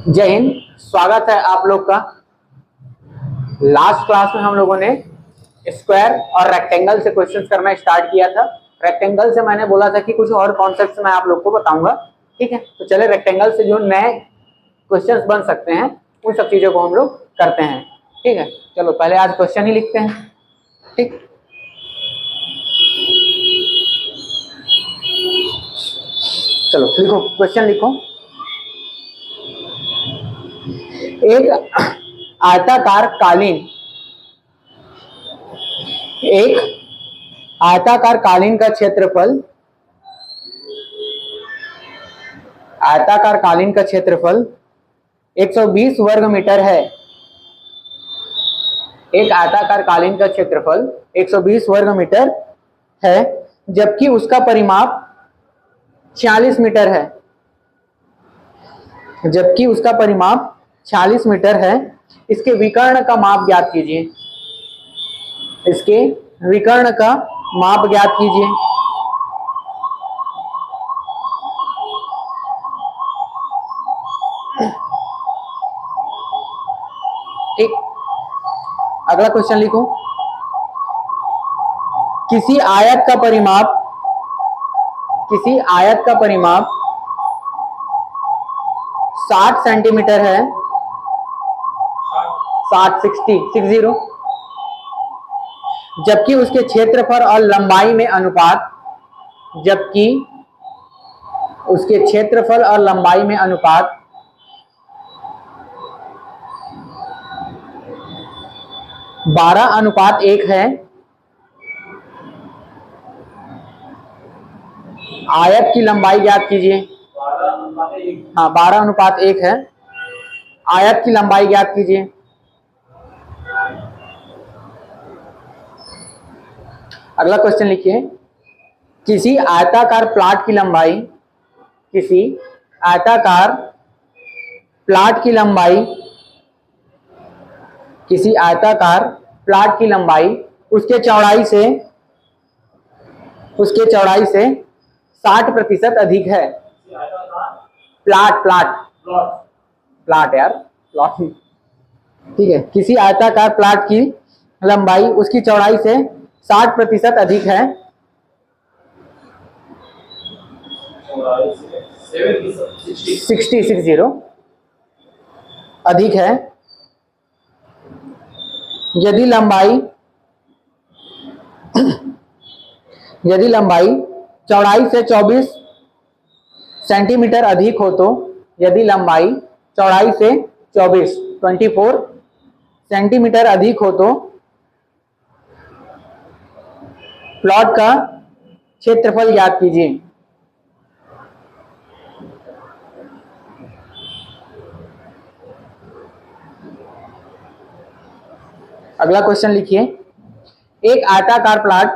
जय हिंद। स्वागत है आप लोग का। लास्ट क्लास में हम लोगों ने स्क्वायर और रेक्टेंगल से क्वेश्चंस करना स्टार्ट किया था। रेक्टेंगल से मैंने बोला था कि कुछ और कॉन्सेप्ट्स मैं आप लोग को बताऊंगा, ठीक है। तो चले रेक्टेंगल से जो नए क्वेश्चंस बन सकते हैं उन सब चीजों को हम लोग करते हैं, ठीक है। चलो पहले आज क्वेश्चन ही लिखते हैं, ठीक। चलो लिखो, क्वेश्चन लिखो। एक आयताकार कालीन का क्षेत्रफल, आयताकार कालीन का क्षेत्रफल 120 वर्ग मीटर है। एक आयताकार कालीन का क्षेत्रफल 120 वर्ग मीटर है, जबकि उसका परिमाप 46 मीटर है। जबकि उसका परिमाप 46 मीटर है। इसके विकर्ण का माप ज्ञात कीजिए। इसके विकर्ण का माप ज्ञात कीजिए। ठीक, अगला क्वेश्चन लिखो। किसी आयत का परिमाप 60 सेंटीमीटर है। 60 जबकि उसके क्षेत्रफल और लंबाई में अनुपात 12:1 है। आयत की लंबाई ज्ञात कीजिए। हाँ, 12:1 है। आयत की लंबाई ज्ञात कीजिए। अगला क्वेश्चन लिखिए। किसी आयताकार प्लाट की लंबाई उसके चौड़ाई से 60% अधिक है। प्लाट यार, प्लॉट, ठीक है। किसी आयताकार प्लाट की लंबाई उसकी चौड़ाई से 60% अधिक है। 60 अधिक है। यदि लंबाई चौड़ाई से 24 सेंटीमीटर अधिक हो तो, यदि लंबाई चौड़ाई से 24 सेंटीमीटर अधिक हो तो प्लॉट का क्षेत्रफल ज्ञात कीजिए। अगला क्वेश्चन लिखिए। एक आयताकार प्लॉट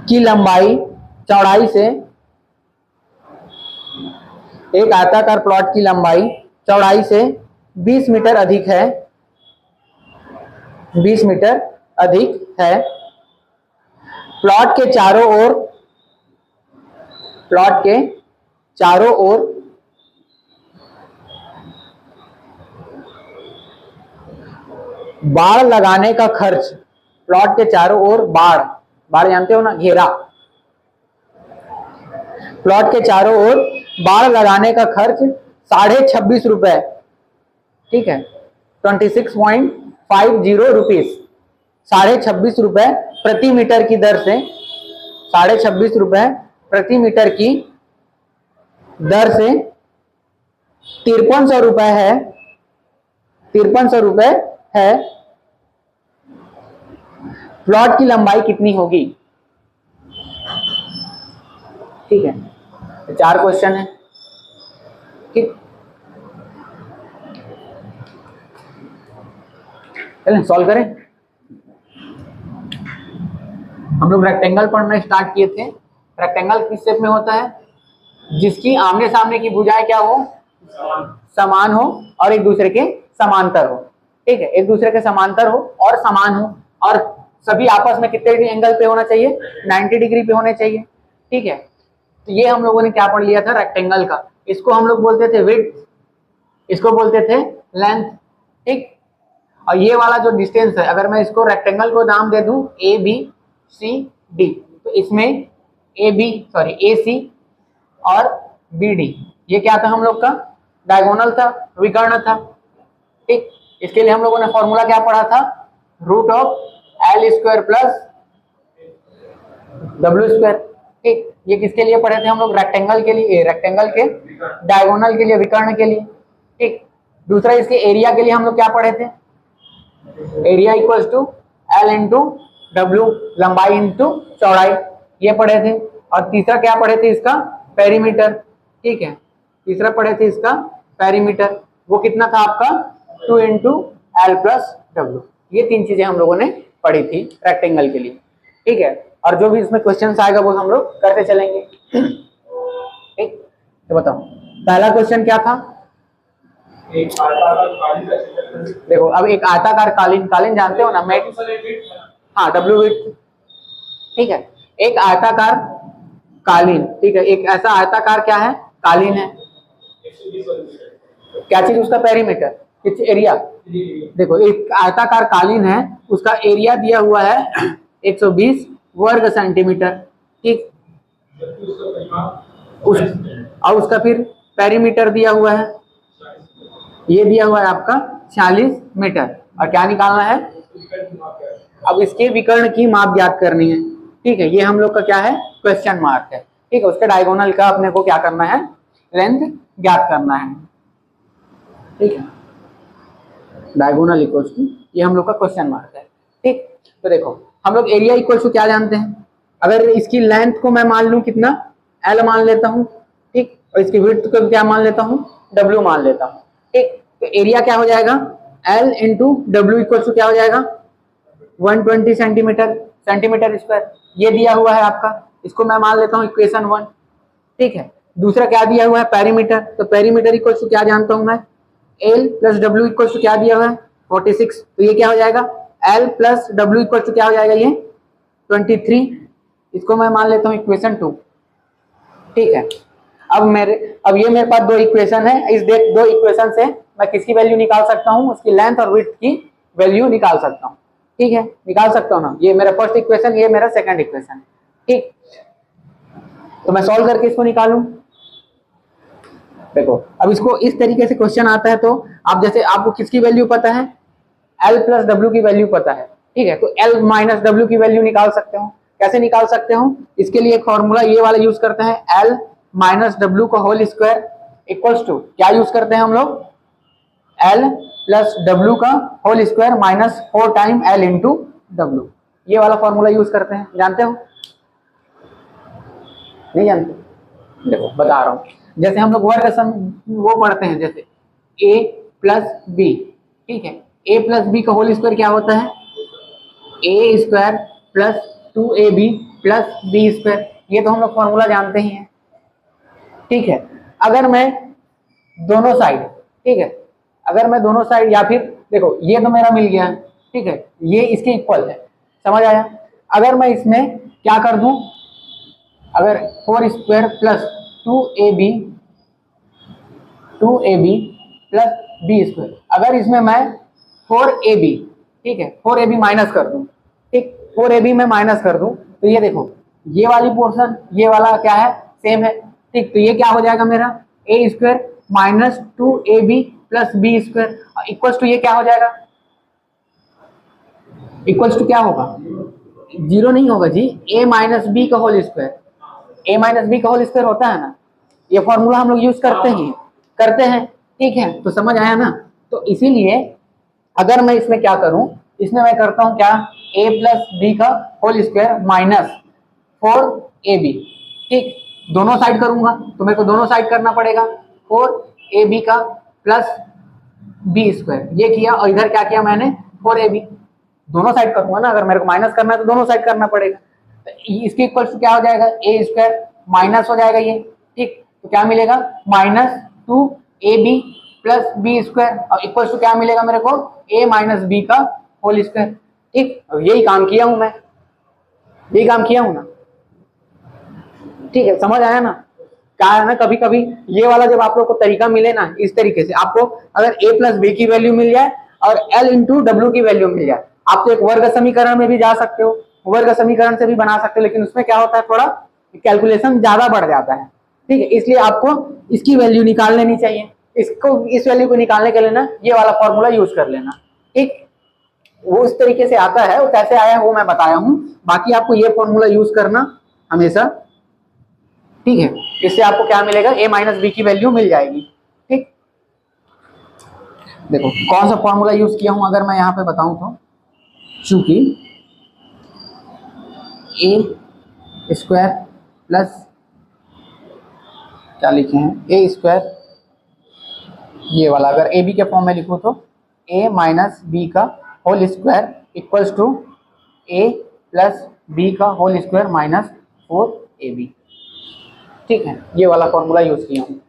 की लंबाई चौड़ाई से 20 मीटर अधिक है। 20 मीटर अधिक है। प्लॉट के चारों ओर बाड़ लगाने का खर्च, प्लॉट के चारों ओर बाड़ जानते हो ना, घेरा। प्लॉट के चारों ओर बाड़ लगाने का खर्च 26.5 रुपए, ठीक है। 26.50 रुपीज, 26.5 रुपए प्रति मीटर की दर से, 26.5 रुपए प्रति मीटर की दर से 5300 रुपए है। 5300 रुपए है। प्लॉट की लंबाई कितनी होगी? ठीक है, 4 क्वेश्चन है, ठीक। चलें सॉल्व करें। हम लोग रेक्टेंगल पढ़ना स्टार्ट किए थे। रेक्टेंगल किस शेप में होता है? जिसकी आमने सामने की भुजाएं क्या हो, समान हो और एक दूसरे के समांतर हो, ठीक है। एक दूसरे के समांतर हो और समान हो, और सभी आपस में कितने एंगल पे होना चाहिए? 90 डिग्री पे होने चाहिए। ठीक है, तो ये हम लोगों ने क्या पढ़ लिया था रेक्टेंगल का, इसको हम लोग बोलते थे विड्थ, इसको बोलते थे लेंथ, ठीक। और ये वाला जो डिस्टेंस है, अगर मैं इसको रेक्टेंगल को नाम दे दूं ए बी सी डी, तो इसमें ए सी और बी डी, ये क्या था हम लोग का, डायगोनल था, विकर्ण था, ठीक। इसके लिए हम लोगों ने फॉर्मूला क्या पढ़ा था, root of L square plus W square, ठीक। ये किसके लिए पढ़े थे हम लोग, रेक्टेंगल के लिए, रेक्टेंगल के डायगोनल के लिए, विकर्ण के लिए, ठीक। दूसरा इसके एरिया के लिए हम लोग क्या पढ़े थे, area equals to L into W, लंबाई इंटू चौड़ाई, ये पढ़े थे। और तीसरा क्या पढ़े थे, इसका पेरीमीटर, ठीक है, तीसरा पढ़े थे इसका पेरीमीटर, वो कितना था आपका 2 इंटू एल प्लस डब्ल्यू। ये 3 चीजें हम लोगों ने पढ़ी थी रेक्टेंगल के लिए, ठीक है। और जो भी इसमें क्वेश्चन आएगा वो हम लोग करते चलेंगे, ठीक। तो बताओ पहला क्वेश्चन क्या था, देखो अब एक आयताकार कालीन, कालीन जानते हो ना, मैट, हाँ डब्ल्यू विड्थ, ठीक है। एक आयताकार कालीन, ठीक है, एक ऐसा आयताकार क्या है, कालीन है, क्या चीज उसका पेरीमीटर, किस एरिया, देखो एक आयताकार कालीन है, उसका एरिया दिया हुआ है 120 वर्ग सेंटीमीटर, ठीक। और उसका फिर पेरीमीटर दिया हुआ है, ये दिया हुआ है आपका 40 मीटर, और क्या निकालना है, अब इसके विकर्ण की माप ज्ञात करनी है, ठीक है। ये हम लोग का क्या है, क्वेश्चन मार्क है, ठीक है। उसके डायगोनल का अपने को क्या करना है, लेंथ ज्ञात करना है, ठीक है। डायगोनल इक्वल्स टू, ये हम लोग का क्वेश्चन मार्क है, ठीक। तो देखो हम लोग एरिया इक्वल्स टू क्या जानते हैं, अगर इसकी लेंथ को मैं मान लूं कितना, एल मान लेता हूं, ठीक, और इसकी विड्थ को क्या मान लेता हूं, डब्ल्यू मान लेता हूं, ठीक। तो एरिया क्या हो जाएगा, L into W equals to क्या हो जाएगा 120 सेंटीमीटर, सेंटीमीटर स्क्वायर, ये दिया हुआ है आपका, इसको मैं मान लेता हूँ इक्वेशन 1, ठीक है। दूसरा क्या दिया हुआ है, पेरीमीटर, तो पेरीमीटर इक्वल्स टू क्या जानता हूं मैं, L plus W equals to क्या दिया हुआ है 46, तो ये क्या हो जाएगा L plus W equals to क्या हो जाएगा, ये 23, इसको मैं मान लेता हूँ इक्वेशन 2, ठीक है। अब ये मेरे पास 2 इक्वेशन है, इस दो इक्वेशन से मैं किसकी वैल्यू निकाल सकता हूँ, उसकी लेंथ और विड्थ की वैल्यू निकाल सकता हूँ, ठीक है, निकाल सकता हूँ ना। ये मेरा फर्स्ट इक्वेशन, ये मेरा सेकंड इक्वेशन, ठीक। तो मैं सॉल्व करके इसको निकालूं, देखो अब इसको इस तरीके से क्वेश्चन आता है, तो आप जैसे आपको किसकी वैल्यू पता है, एल प्लस डब्ल्यू की वैल्यू पता है, ठीक है, तो एल माइनस डब्ल्यू की वैल्यू निकाल सकते हो, कैसे निकाल सकते हो, इसके लिए एक फॉर्मूला ये वाला यूज करते हैं, एल माइनस डब्ल्यू का होल स्क्वायर इक्वल्स टू क्या यूज करते हैं हम लोग, एल प्लस डब्ल्यू का whole square minus 4 time L into W, ये वाला फॉर्मूला यूज करते हैं, जानते हो, नहीं जानते, देखो बता रहा हूं, जैसे हम लोग वर्ग सम वो पढ़ते हैं, जैसे a प्लस बी, ठीक है, a प्लस बी का होल स्क्वायर क्या होता है, A square plus 2ab plus B square, ये तो हम लोग फॉर्मूला जानते ही हैं, ठीक है। अगर मैं दोनों साइड, ठीक है, अगर मैं दोनों साइड, या फिर देखो ये तो मेरा मिल गया, ठीक है, ये इसके इक्वल है, समझ आया। अगर मैं इसमें क्या कर दूं, अगर 4 square plus 2ab plus B square, अगर इसमें मैं 4ab, ठीक है, 4ab माइनस कर दूं, ठीक, 4ab में माइनस कर दूं, तो ये देखो ये वाली पोर्शन ये वाला क्या है, सेम है, ठीक। तो ये क्या हो जाएगा मेरा A square minus 2ab plus B square equals to, ये क्या हो जाएगा, इक्वल्स टू क्या होगा, 0 नहीं होगा जी, a माइनस बी का होल स्क्वायर, ए माइनस बी का होल स्क्वायर होता है ना, ये फॉर्मूला हम लोग यूज करते हैं, ठीक है, तो समझ आया ना। तो इसीलिए अगर मैं इसमें क्या करूं, इसमें मैं करता हूं क्या, a प्लस बी का होल स्क्वायर माइनस 4ab, ठीक, दोनों साइड करूंगा तो मेरे को दोनों साइड करना पड़ेगा, 4ab का प्लस बी स्क्वायर, ये किया, और इधर क्या किया मैंने 4ab, दोनों साइड करूंगा ना, अगर मेरे को माइनस करना है तो दोनों साइड करना पड़ेगा, इसके इक्वल टू क्या हो जाएगा, ए स्क्वायर माइनस हो जाएगा ये, ठीक, तो क्या मिलेगा minus 2ab plus B square, और इक्वल टू क्या मिलेगा मेरे को, a माइनस बी का होल स्क्वायर, ठीक। यही काम किया हूं मैं, यही काम किया हूं ना, ठीक है, समझ आया ना? क्या है ना, कभी कभी ये वाला जब आप लोग को तरीका मिले ना, इस तरीके से आपको अगर a प्लस बी की वैल्यू मिल जाए और l इंटू डब्ल्यू की वैल्यू मिल जाए, आप तो एक वर्ग समीकरण में भी जा सकते हो, वर्ग समीकरण से भी बना सकते हो, लेकिन उसमें क्या होता है, थोड़ा कैलकुलेशन ज्यादा बढ़ जाता है। ठीक है, इसलिए आपको इसकी वैल्यू निकाल लेनी चाहिए। इसको, इस वैल्यू को निकालने के लिए ना ये वाला फॉर्मूला यूज कर लेना। ठीक, वो उस तरीके से आता है, वो कैसे आया है वो मैं बताया हूं। बाकी आपको ये फॉर्मूला यूज करना हमेशा। ठीक है, इससे आपको क्या मिलेगा, a माइनस बी की वैल्यू मिल जाएगी। ठीक, देखो कौन सा फॉर्मूला यूज किया हूं अगर मैं यहां पे बताऊं तो, चूंकि a स्क्वायर प्लस क्या लिखे हैं, ए स्क्वायर, ये वाला अगर ए बी के फॉर्म में लिखो तो a माइनस बी का whole square equals to a plus B का होल स्क्वायर माइनस 4ab। ठीक है, ये वाला फॉर्मूला यूज किया हूँ,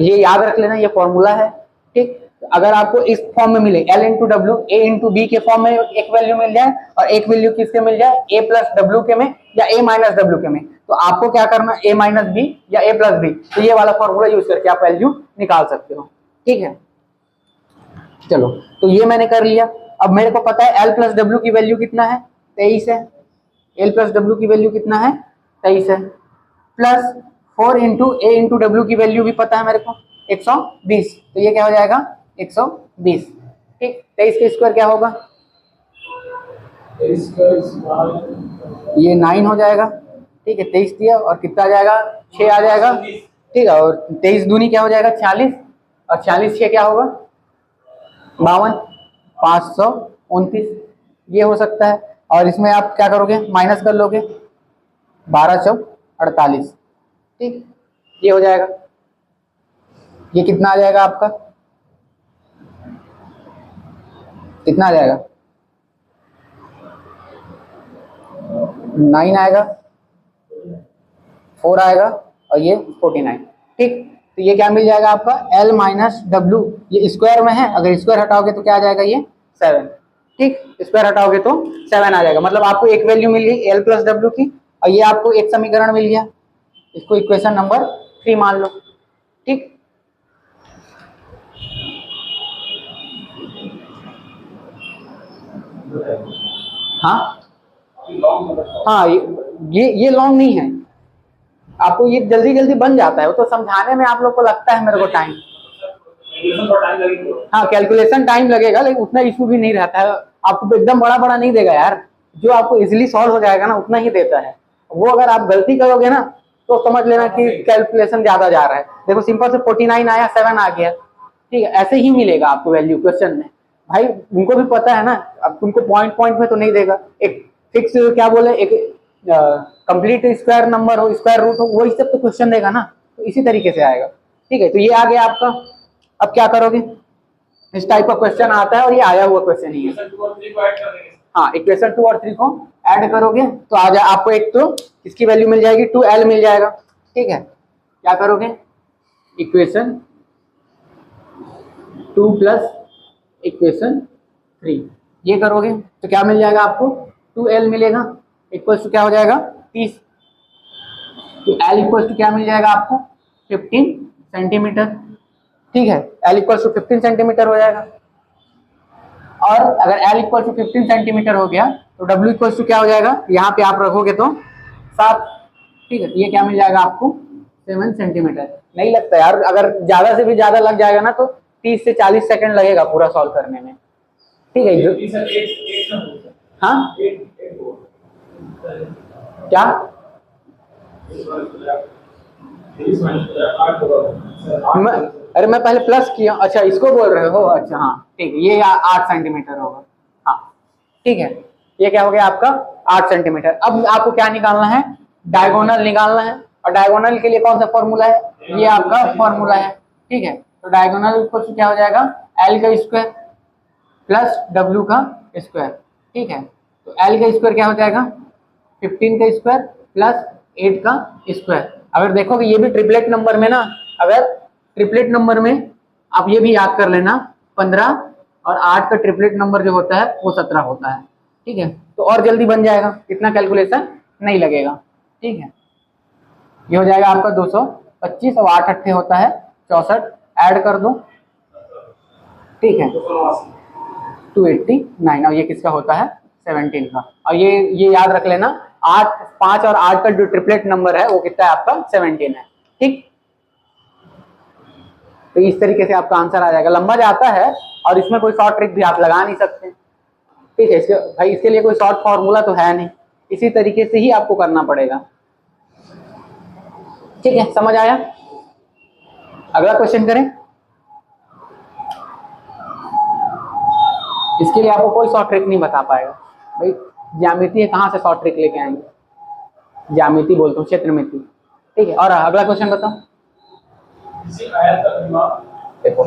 ये याद रख लेना, ये फॉर्मूला है। ठीक, अगर आपको इस फॉर्म में मिले l इंटू डब्ल्यू, ए इंटू बी के फॉर्म में एक वैल्यू मिल जाए और एक वैल्यू किसके मिल जाए, a प्लस डब्ल्यू के में या a माइनस डब्ल्यू के में, तो आपको क्या करना, a माइनस बी या a प्लस बी, तो ये वाला फॉर्मूला यूज करके आप वैल्यू निकाल सकते हो। ठीक है, चलो तो ये मैंने कर लिया। अब मेरे को पता है l प्लस डब्ल्यू की वैल्यू कितना है, 23 है। l प्लस डब्ल्यू की वैल्यू कितना है, 23 है, प्लस 4 इंटू ए इंटू डब्ल्यू की वैल्यू भी पता है मेरे को, 120, तो ये क्या हो जाएगा, 120। ठीक, 23 का स्क्वायर क्या होगा, ये 9 हो जाएगा। ठीक है, 23 दिया और कितना आ जाएगा, 6 आ जाएगा। ठीक है, और 23 दूनी क्या हो जाएगा, 46, और 46 6 क्या होगा, 52, 529, ये हो सकता है। और इसमें आप क्या करोगे, माइनस कर लोगे, 12 चौक 48। ठीक, ये हो जाएगा, ये कितना आ जाएगा आपका, कितना आ जाएगा, 9 आएगा, 4 आएगा और ये 49। ठीक, तो ये क्या मिल जाएगा आपका, l माइनस डब्ल्यू, ये स्क्वायर में है, अगर स्क्वायर हटाओगे तो क्या आ जाएगा, ये 7। ठीक, स्क्वायर हटाओगे तो 7 आ जाएगा, मतलब आपको एक वैल्यू मिल गई l प्लस डब्ल्यू की, और ये आपको एक समीकरण मिल गया, इसको इक्वेशन नंबर 3 मान लो। ठीक, हाँ हाँ, ये लॉन्ग नहीं है, आपको ये जल्दी जल्दी बन जाता है, वो तो समझाने में आप लोग को लगता है मेरे को टाइम, हाँ कैलकुलेशन टाइम लगेगा, लेकिन उतना इशू भी नहीं रहता है, आपको एकदम बड़ा बड़ा नहीं देगा यार, जो आपको इजीली सॉल्व हो जाएगा ना उतना ही देता है। वो अगर आप गलती करोगे ना तो समझ लेना कि कैलकुलेशन ज्यादा जा रहा है। देखो सिंपल से 49 आया, 7 आ गया। ठीक है, ऐसे ही मिलेगा आपको वैल्यू क्वेश्चन में, भाई उनको भी पता है ना, अब तुमको पॉइंट पॉइंट में तो नहीं देगा, एक फिक्स क्या बोले, एक कंप्लीट स्क्वायर नंबर हो, स्क्वायर रूट हो, वही सब तो क्वेश्चन देगा ना, तो इसी तरीके से आएगा। ठीक है, तो ये आ गया आपका। अब क्या करोगे, इस टाइप का क्वेश्चन आता है और ये आया हुआ क्वेश्चन ही है। हाँ, इक्वेशन 2 और 3 को ऐड करोगे तो आ जाए आपको, एक तो इसकी वैल्यू मिल जाएगी 2l मिल जाएगा। ठीक है, क्या करोगे, इक्वेशन 2 प्लस इक्वेशन 3 ये करोगे तो क्या मिल जाएगा आपको, 2l मिलेगा, इक्वल्स टू क्या हो जाएगा, 30। तो l इक्वल्स टू क्या मिल जाएगा आपको, 15 सेंटीमीटर। ठीक है, l इक्वल्स टू 15 सेंटीमीटर हो जाएगा, और अगर l इक्वल टू 15 सेंटीमीटर हो गया तो w इक्वल टू क्या हो जाएगा, यहाँ पे आप रखोगे तो 7। ठीक है, तो ये क्या मिल जाएगा आपको, 7 सेंटीमीटर। नहीं लगता यार, अगर ज्यादा से भी ज्यादा लग जाएगा ना तो 30 से 40 सेकंड लगेगा पूरा सॉल्व करने में। ठीक है, हाँ क्या, अरे मैं पहले प्लस किया, अच्छा इसको बोल रहे हो, अच्छा हाँ ठीक है, ये 8 सेंटीमीटर होगा। हाँ ठीक है, ये क्या हो गया आपका 8 सेंटीमीटर। अब आपको क्या निकालना है, डायगोनल निकालना है, और डायगोनल के लिए कौन सा फॉर्मूला है, ये आपका फॉर्मूला है। ठीक है, तो डायगोनल कुछ क्या हो जाएगा, एल का स्क्वायर प्लस डब्ल्यू का स्क्वायर। ठीक है, तो एल का स्क्वायर क्या हो जाएगा, 15 का स्क्वायर प्लस 8 का स्क्वायर। अगर देखोगे ये भी ट्रिपलेट नंबर में ना, अगर ट्रिपलेट नंबर में आप ये भी याद कर लेना, 15 और 8 का ट्रिपलेट नंबर जो होता है वो 17 होता है। ठीक है, तो और जल्दी बन जाएगा, इतना कैलकुलेशन नहीं लगेगा। ठीक है, ये हो जाएगा आपका 225 और 8 अट्ठे होता है 64, ऐड कर दो, ठीक है 289, और ये किसका होता है 17 का। और ये याद रख लेना 8, 5 और 8 का जो ट्रिपलेट नंबर है वो कितना है आपका 17 है, ठीक। तो इस तरीके से आपका आंसर आ जाएगा। लंबा जाता है और इसमें कोई शॉर्ट ट्रिक भी आप लगा नहीं सकते, ठीक है। इसके लिए कोई शॉर्ट फॉर्मूला तो है नहीं, इसी तरीके से ही आपको करना पड़ेगा, ठीक है। समझ आया? अगला क्वेश्चन करें। इसके लिए आपको कोई शॉर्ट ट्रिक नहीं बता पाएगा भाई, ज्यामिति है, कहाँ से शॉर्ट ट्रिक लेके आएंगे, ज्यामिति बोलता हूँ, क्षेत्रमिति, ठीक है। और अगला क्वेश्चन बताओ। देखो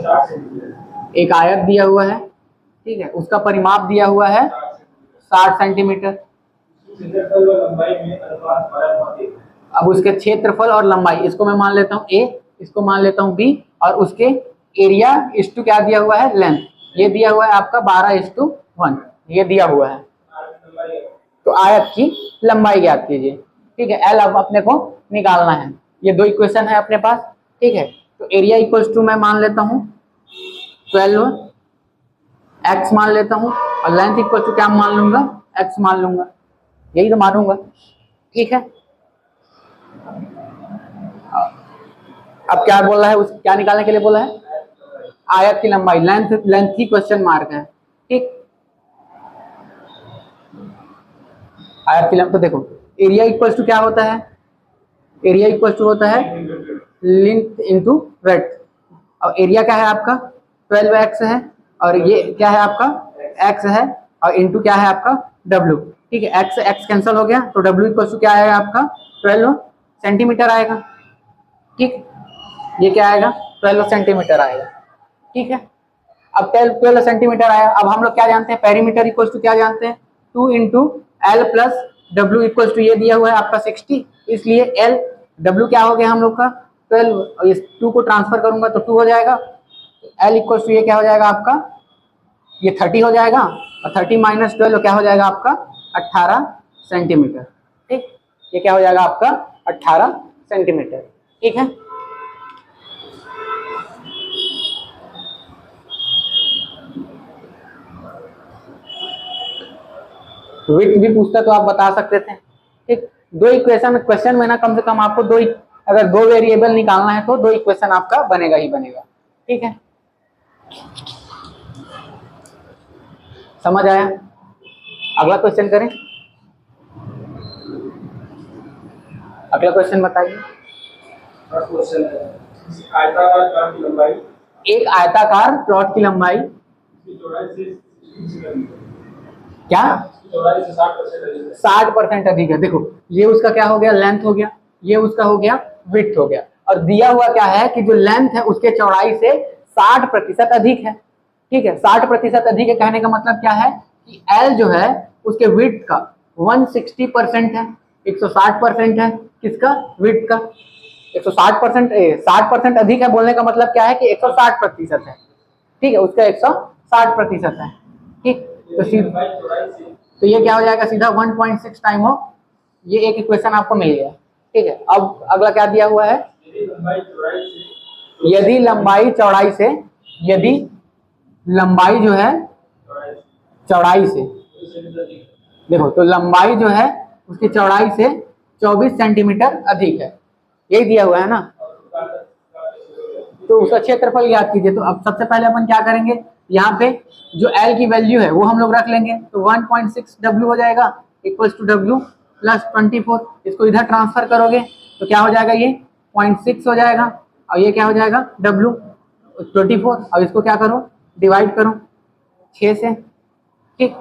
एक आयत दिया हुआ है, ठीक है, उसका परिमाप दिया हुआ है 60 सेंटीमीटर। अब उसके क्षेत्रफल और लंबाई, इसको मैं मान लेता हूँ A, इसको मान लेता हूँ B, और उसके एरिया इस्टू क्या दिया हुआ है, लेंथ, ये दिया हुआ है आपका 12:1, ये दिया हुआ है। तो आयत की लंबाई ज्ञात कीजिए, ठीक है। L अब अपने को निकालना है। ये दो इक्वेशन है अपने पास, ठीक है। तो एरिया इक्वल्स टू मैं मान लेता हूँ 12x मान लेता हूँ, और लेंथ इक्वल टू क्या मान लूंगा, x मान लूंगा, यही तो मानूंगा, ठीक है। अब क्या बोला है, क्या निकालने के लिए बोला है, आयत की लंबाई, लेंथ की क्वेश्चन मार्क है, ठीक। आयत की लंबाई, तो देखो एरिया इक्वल्स टू क्या होता है, एरिया इक्वल्स टू होता है लेंथ इनटू ब्रेड्थ, और एरिया क्या है आपका 12x है, और ये क्या है आपका x है, और इनटू क्या है आपका w, ठीक है। x कैंसिल हो गया, तो w इक्वल्स टू क्या आएगा आपका 12 सेंटीमीटर आएगा, ठीक। ये क्या आएगा 12 सेंटीमीटर आएगा, ठीक है। अब 12 सेंटीमीटर आया। अब हम लोग क्या जानते हैं, पेरीमीटर इक्वल्स टू क्या जानते हैं, 2 into L plus W equals to ये दिया हुआ है आपका 60, इसलिए एल डब्ल्यू क्या हो गया हम लोग का 12, और इस 2 को ट्रांसफर करूंगा तो 2 हो जाएगा, एल इक्वल्स टू ये क्या हो जाएगा आपका, ये 30 हो जाएगा, और 30 माइनस 12 क्या हो जाएगा आपका 18 सेंटीमीटर, ठीक। ये क्या हो जाएगा आपका 18 सेंटीमीटर, ठीक है। विड्थ भी पूछता तो आप बता सकते थे, ठीक। दो इक्वेशन क्वेश्चन में ना कम से कम आपको अगर दो वेरिएबल निकालना है तो 2 इक्वेशन आपका बनेगा ही बनेगा, ठीक है। समझ आया? अगला क्वेश्चन करें। अगला क्वेश्चन बताइए। एक आयताकार प्लॉट की लंबाई क्या 60% अधिक है। देखो ये उसका क्या हो गया, लेंथ हो गया, ये उसका हो गया विड्थ हो गया, और दिया हुआ क्या है कि जो लेंथ है उसके चौड़ाई से 60% अधिक है, ठीक है। 60% अधिक है कहने का मतलब क्या है कि L जो है उसके विड्थ का 160% है, 160% है किसका, विड्थ का। 160% 60% अधिक है बोलने का मतलब क्या है कि 160% है, ठीक है, उसका 160% है, ठीक। तो ये क्या हो जाएगा सीधा 1.6 टाइम हो, ये एक इक्वेशन आपको मिल गया, ठीक है। अब अगला क्या दिया हुआ है, यदि लंबाई चौड़ाई से, यदि लंबाई जो है चौड़ाई से, देखो तो लंबाई जो है उसकी चौड़ाई से 24 सेंटीमीटर अधिक है, यही दिया हुआ है ना। तो उसका क्षेत्रफल याद कीजिए। तो अब सबसे पहले अपन क्या करेंगे, यहाँ पे जो L की वैल्यू है वो हम लोग रख लेंगे, तो 1.6 W हो जाएगा इक्वल्स टू W प्लस 24, इसको इधर ट्रांसफर करोगे तो क्या हो जाएगा, ये 0.6 हो जाएगा, और ये क्या हो जाएगा W 24, और इसको क्या करो डिवाइड करो 6 से, ठीक।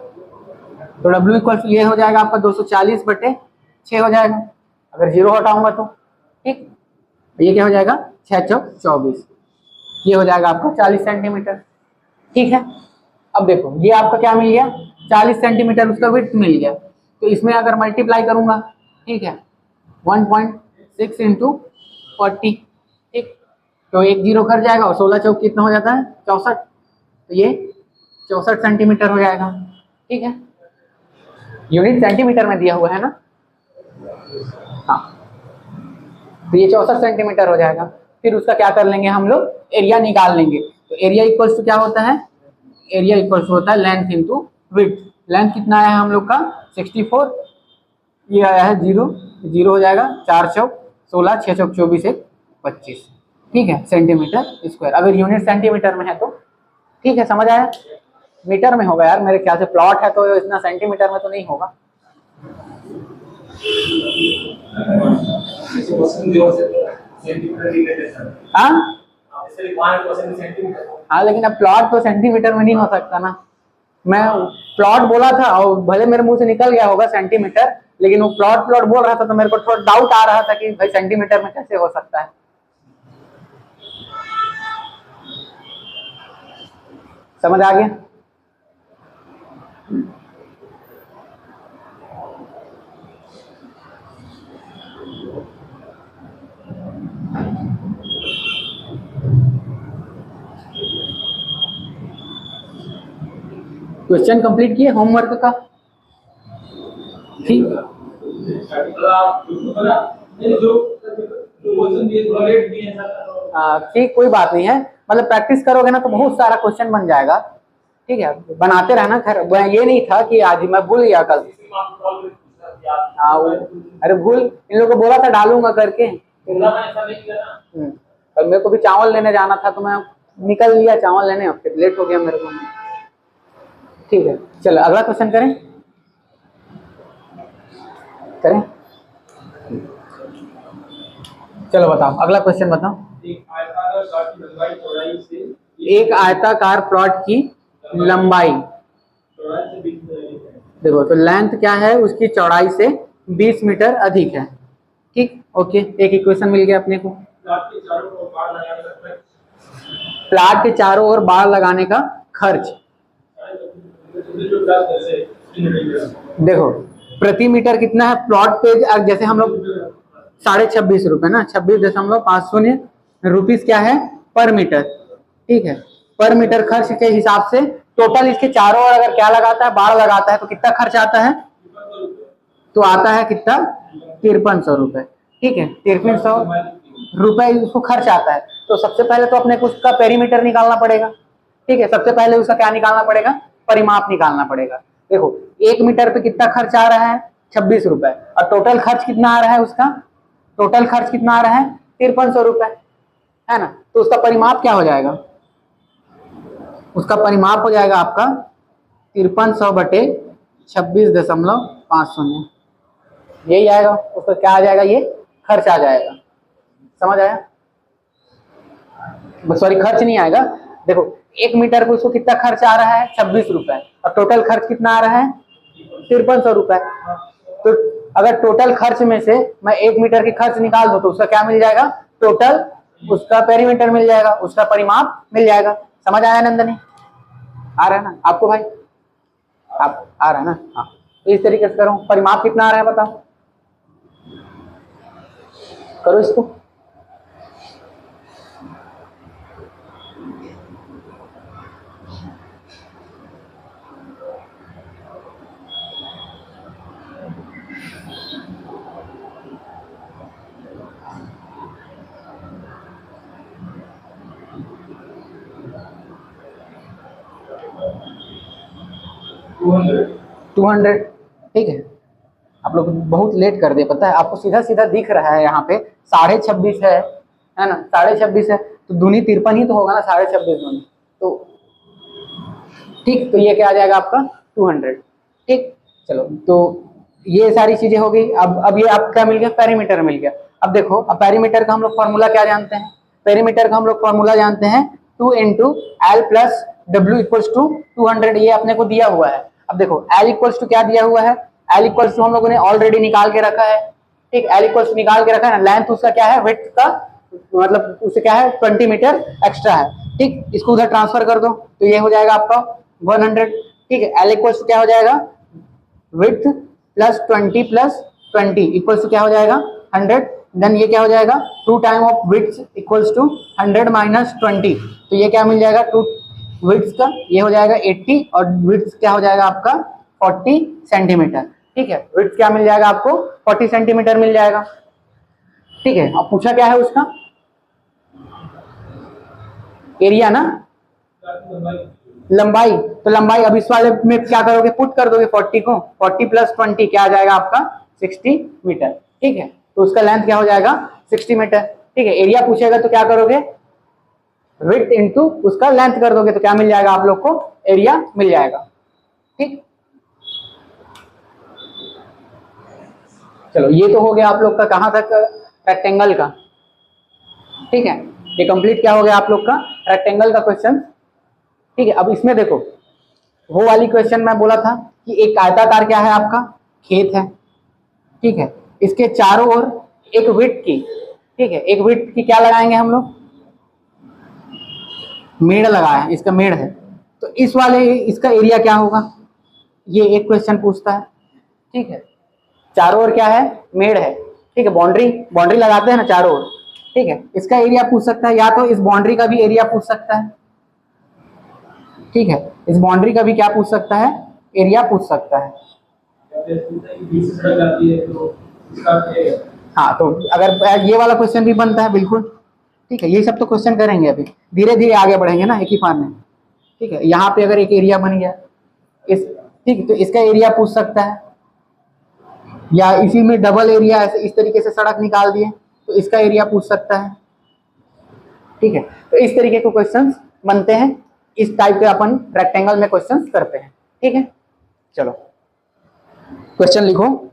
तो W इक्वल्स ये हो जाएगा आपका 240/6 हो जाएगा, अगर 0 हटाऊंगा तो, ठीक। ये क्या हो जाएगा 6 चौक 24, ये हो जाएगा आपका 40 सेंटीमीटर, ठीक है। अब देखो ये आपका क्या मिल गया 40 सेंटीमीटर उसका विड्थ मिल गया, तो इसमें अगर मल्टीप्लाई करूंगा, ठीक है, 1.6 इंटू 40, ठीक। तो 1 0 कर जाएगा, और 16 चौक कितना हो जाता है 64, तो ये 64 सेंटीमीटर हो जाएगा, ठीक है। यूनिट सेंटीमीटर में दिया हुआ है ना, हाँ। तो ये 64 सेंटीमीटर हो जाएगा। फिर उसका क्या कर लेंगे हम लोग, एरिया निकाल लेंगे। तो एरिया इक्वल्स टू क्या होता है, एरिया इक्वल्स होता है लेंथ इंटू विड्थ। लेंथ कितना आया है हम लोग का 64, ये आया है 0, 0 हो जाएगा, 4 चौक 16, 6 चौक 24, 1 25, ठीक है, सेंटीमीटर स्क्वायर। अगर यूनिट सेंटीमीटर में है तो ठीक है, समझ आया। मीटर में होगा यार मेरे ख्याल से, प्लॉट है तो इतना सेंटीमीटर में तो नहीं होगा। हाँ लेकिन अब प्लॉट तो सेंटीमीटर में नहीं हो सकता ना। मैं प्लॉट बोला था और भले मेरे मुंह से निकल गया होगा सेंटीमीटर, लेकिन वो प्लॉट प्लॉट बोल रहा था तो मेरे को थोड़ा डाउट आ रहा था कि भाई सेंटीमीटर में कैसे हो सकता है। समझ आ गया। क्वेश्चन कंप्लीट किए होमवर्क का, ठीक ठीक, कोई बात नहीं है, मतलब प्रैक्टिस करोगे ना तो बहुत सारा क्वेश्चन बन जाएगा, ठीक है, बनाते रहना। खैर ये नहीं था कि आज मैं भूल गया कल। अरे भूल, इन लोगों को बोला था डालूंगा करके, कल मेरे को भी चावल लेने जाना था तो मैं निकल लिया चावल लेने, और फिर लेट हो गया मेरे को। ठीक है, चलो अगला क्वेश्चन करें। चलो बताओ, अगला क्वेश्चन बताओ। एक आयताकार प्लॉट की लंबाई, देखो तो लेंथ क्या है उसकी चौड़ाई से 20 मीटर अधिक है, ठीक, ओके। एक इक्वेशन मिल गया अपने को। प्लॉट के चारों ओर बाड़ लगाने का खर्च, देखो प्रति मीटर कितना है प्लॉट पे, जैसे हम लोग 26.5 रुपए ना, 26.50 रुपीज क्या है पर मीटर, ठीक है। पर मीटर खर्च के हिसाब से टोटल इसके चारों ओर अगर क्या लगाता है, बाड़ लगाता है तो कितना खर्च आता है, तो आता है कितना 5300 रुपए, ठीक है, 5300 रुपए उसको खर्च आता है। तो सबसे पहले तो अपने को उसका पेरीमीटर निकालना पड़ेगा, ठीक है, सबसे पहले उसका क्या निकालना पड़ेगा, परिमाप निकालना पड़ेगा। देखो 1 मीटर पे कितना खर्च आ रहा है 26 रुपए, और टोटल खर्च कितना आ रहा है उसका, टोटल खर्च कितना आ रहा है 5300 रुपए, है ना। तो उसका परिमाप क्या हो जाएगा, उसका परिमाप हो जाएगा आपका 5300 बटे 26.50, यही आएगा उसका, क्या आ जाएगा, ये खर्च आ जाएगा। समझ आया, सॉरी खर्च नहीं आएगा। देखो 1 मीटर पे उसको कितना खर्च आ रहा है 26 रुपए, और टोटल खर्च कितना आ रहा है 5300 रुपए। तो अगर टोटल खर्च में से मैं 1 मीटर की खर्च निकाल दूं तो उसका क्या मिल जाएगा, टोटल उसका पेरीमीटर मिल जाएगा, उसका परिमाप मिल जाएगा। समझ आया नंदनी, आ रहा है ना आपको भाई, आप आ रहा है ना, हाँ। इस तरीके से करो, परिमाप कितना आ रहा है बताओ, करो इसको। टू हंड्रेड, ठीक है। आप लोग बहुत लेट कर दिए, पता है आपको, सीधा सीधा दिख रहा है यहाँ पे 26.5 है ना, 26.5 है तो दूनी 53 ही तो होगा ना, 26.5 दूनी, तो ठीक, तो ये क्या आ जाएगा आपका 200, ठीक। चलो तो ये सारी चीजें हो गई। अब ये आपका क्या मिल गया, पेरीमीटर मिल गया। अब देखो, अब पेरीमीटर का हम लोग फॉर्मूला क्या जानते हैं, पेरीमीटर का हम लोग फॉर्मूला जानते हैं 2 × L + W = 200, ये अपने को दिया हुआ है। अब देखो L = क्या दिया हुआ है, L = हम लोगों ने ऑलरेडी निकाल के रखा है, ठीक, L = निकाल के रखा है ना। लेंथ उसका क्या है, विड्थ का मतलब उससे क्या है 20 मीटर एक्स्ट्रा है, ठीक। इसको उधर ट्रांसफर कर दो तो ये हो जाएगा आपका 100, ठीक है। L = क्या हो जाएगा, विड्थ + 20 + 20 = क्या हो जाएगा 100। देन ये क्या हो जाएगा 2 टाइम ऑफ विड्थ = 100 - 20, तो ये क्या मिल जाएगा 2 विड्थ का, ये हो जाएगा 80, और विड्थ क्या हो जाएगा आपका 40 सेंटीमीटर, ठीक है। विड्थ क्या मिल जाएगा आपको 40 सेंटीमीटर मिल जाएगा, ठीक है। अब पूछा क्या है उसका एरिया ना, लंबाई। तो लंबाई अब इस वाले में क्या करोगे, पुट कर दोगे 40 को, 40 + 20 क्या आ जाएगा आपका 60 मीटर। ठीक है, तो उसका लेंथ क्या हो जाएगा 60 मीटर। ठीक है, एरिया पूछेगा तो क्या करोगे, विड्थ इनटू उसका लेंथ कर दोगे, तो क्या मिल जाएगा आप लोग को, एरिया मिल जाएगा। ठीक, चलो ये तो हो गया आप लोग का कहां तक, रेक्टेंगल का। ठीक है, ये कंप्लीट क्या हो गया आप लोग का रेक्टेंगल का क्वेश्चन। ठीक है, अब इसमें देखो वो वाली क्वेश्चन मैं बोला था कि एक आयताकार क्या है आपका खेत है। ठीक है, इसके चारों ओर एक विड्थ की, ठीक है, एक विड्थ की क्या लगाएंगे हम लोग, मेड़ लगाए, इसका मेड़ है, तो इस वाले इसका एरिया क्या होगा, ये एक क्वेश्चन पूछता है। ठीक है, चारों ओर क्या है, मेड़ है। ठीक है, बाउंड्री बाउंड्री लगाते हैं ना चारों ओर। ठीक है, इसका एरिया पूछ सकता है, या तो इस बाउंड्री का भी एरिया पूछ सकता है। ठीक है, इस बाउंड्री का भी क्या पूछ सकता है, एरिया पूछ सकता है। हाँ, तो अगर ये वाला क्वेश्चन भी बनता है बिल्कुल। ठीक है, ये सब तो क्वेश्चन करेंगे, अभी धीरे धीरे आगे बढ़ेंगे ना एक ही पार में। ठीक है, यहाँ पे अगर एक एरिया बन गया इस, ठीक, तो इसका एरिया पूछ सकता है, या इसी में डबल एरिया ऐसे इस तरीके से सड़क निकाल दिए तो इसका एरिया पूछ सकता है। ठीक है, तो इस तरीके के क्वेश्चंस बनते हैं, इस टाइप के अपन रेक्टेंगल में क्वेश्चंस करते हैं। ठीक है, चलो क्वेश्चन लिखो।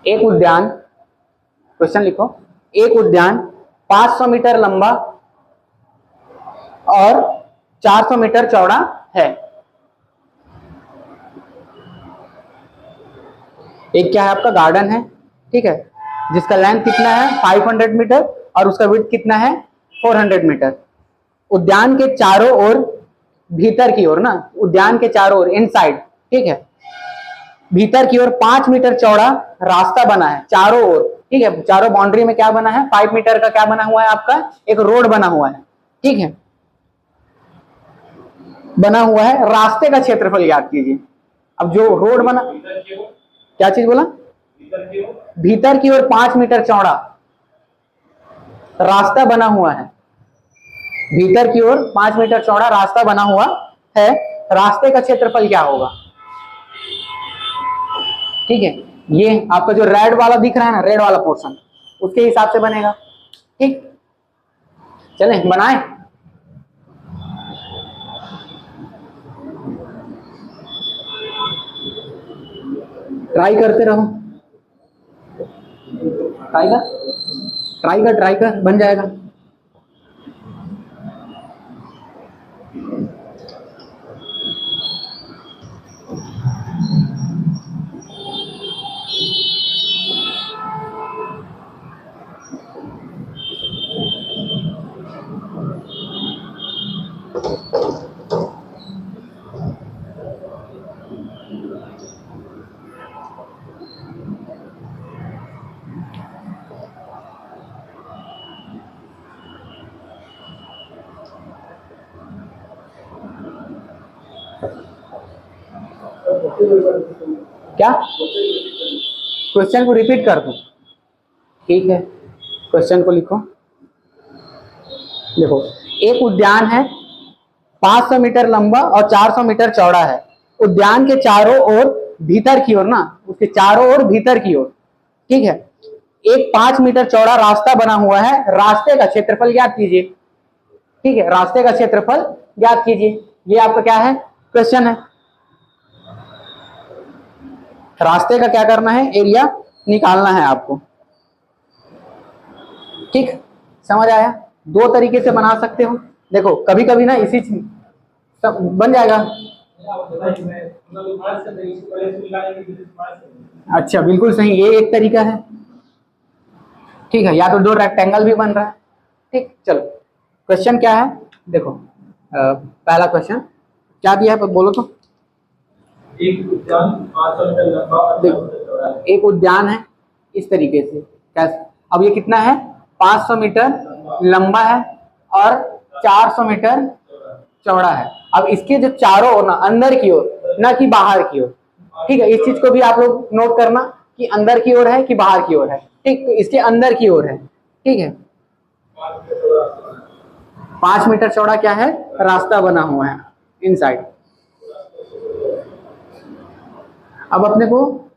एक उद्यान क्वेश्चन लिखो, एक उद्यान 500 मीटर लंबा और 400 मीटर चौड़ा है। एक क्या है आपका गार्डन है, ठीक है, जिसका लेंथ कितना है 500 मीटर और उसका विड्थ कितना है 400 मीटर। उद्यान के चारों ओर, भीतर की ओर ना, उद्यान के चारों ओर इनसाइड, ठीक है, भीतर की ओर 5 मीटर चौड़ा रास्ता बना है चारों ओर। ठीक है, चारों बाउंड्री में क्या बना है, 5 मीटर का क्या बना हुआ है आपका, एक रोड बना हुआ है। ठीक है, बना हुआ है, रास्ते का क्षेत्रफल याद कीजिए। अब जो रोड बना, क्या चीज बोला, भीतर की ओर 5 मीटर चौड़ा रास्ता बना हुआ है, भीतर की ओर 5 मीटर चौड़ा रास्ता बना हुआ है, रास्ते का क्षेत्रफल क्या होगा। ठीक है, ये आपका जो रेड वाला दिख रहा है ना, रेड वाला पोर्शन, उसके हिसाब से बनेगा। ठीक, चले बनाए। ट्राई करते रहो, ट्राई कर बन जाएगा। क्या क्वेश्चन को रिपीट कर दूं, ठीक है, क्वेश्चन को लिखो। देखो, एक उद्यान है 500 मीटर लंबा और 400 मीटर चौड़ा है। उद्यान के चारों ओर, भीतर की ओर ना, उसके चारों ओर भीतर की ओर, ठीक है, एक 5 मीटर चौड़ा रास्ता बना हुआ है, रास्ते का क्षेत्रफल ज्ञात कीजिए। ठीक है, रास्ते का क्षेत्रफल ज्ञात कीजिए, ये आपका क्या है, क्वेश्चन है। रास्ते का क्या करना है, एरिया निकालना है आपको। ठीक, समझ आया, दो तरीके से बना सकते हो। देखो कभी कभी ना इसी बन जाएगा। अच्छा, बिल्कुल सही, ये एक तरीका है। ठीक है, या तो 2 रेक्टेंगल भी बन रहा है। ठीक, चलो क्वेश्चन क्या है देखो, पहला क्वेश्चन क्या दिया है बोलो तो। एक उद्यान 500 मीटर लंबा और 500 मीटर चौड़ा है। एक उद्यान है इस तरीके से, कैसे, अब ये कितना है 500 मीटर लंबा है और 400 मीटर चौड़ा है। अब इसके जो चारों ओर ना, अंदर की ओर ना कि बाहर की ओर, ठीक है, इस चीज को भी आप लोग नोट करना कि अंदर की ओर है कि बाहर की ओर है। ठीक, तो इसके अंदर की ओर है। ठीक है, 5 मीटर चौड़ा क्या है, रास्ता बना हुआ है इनसाइड। अब अपने को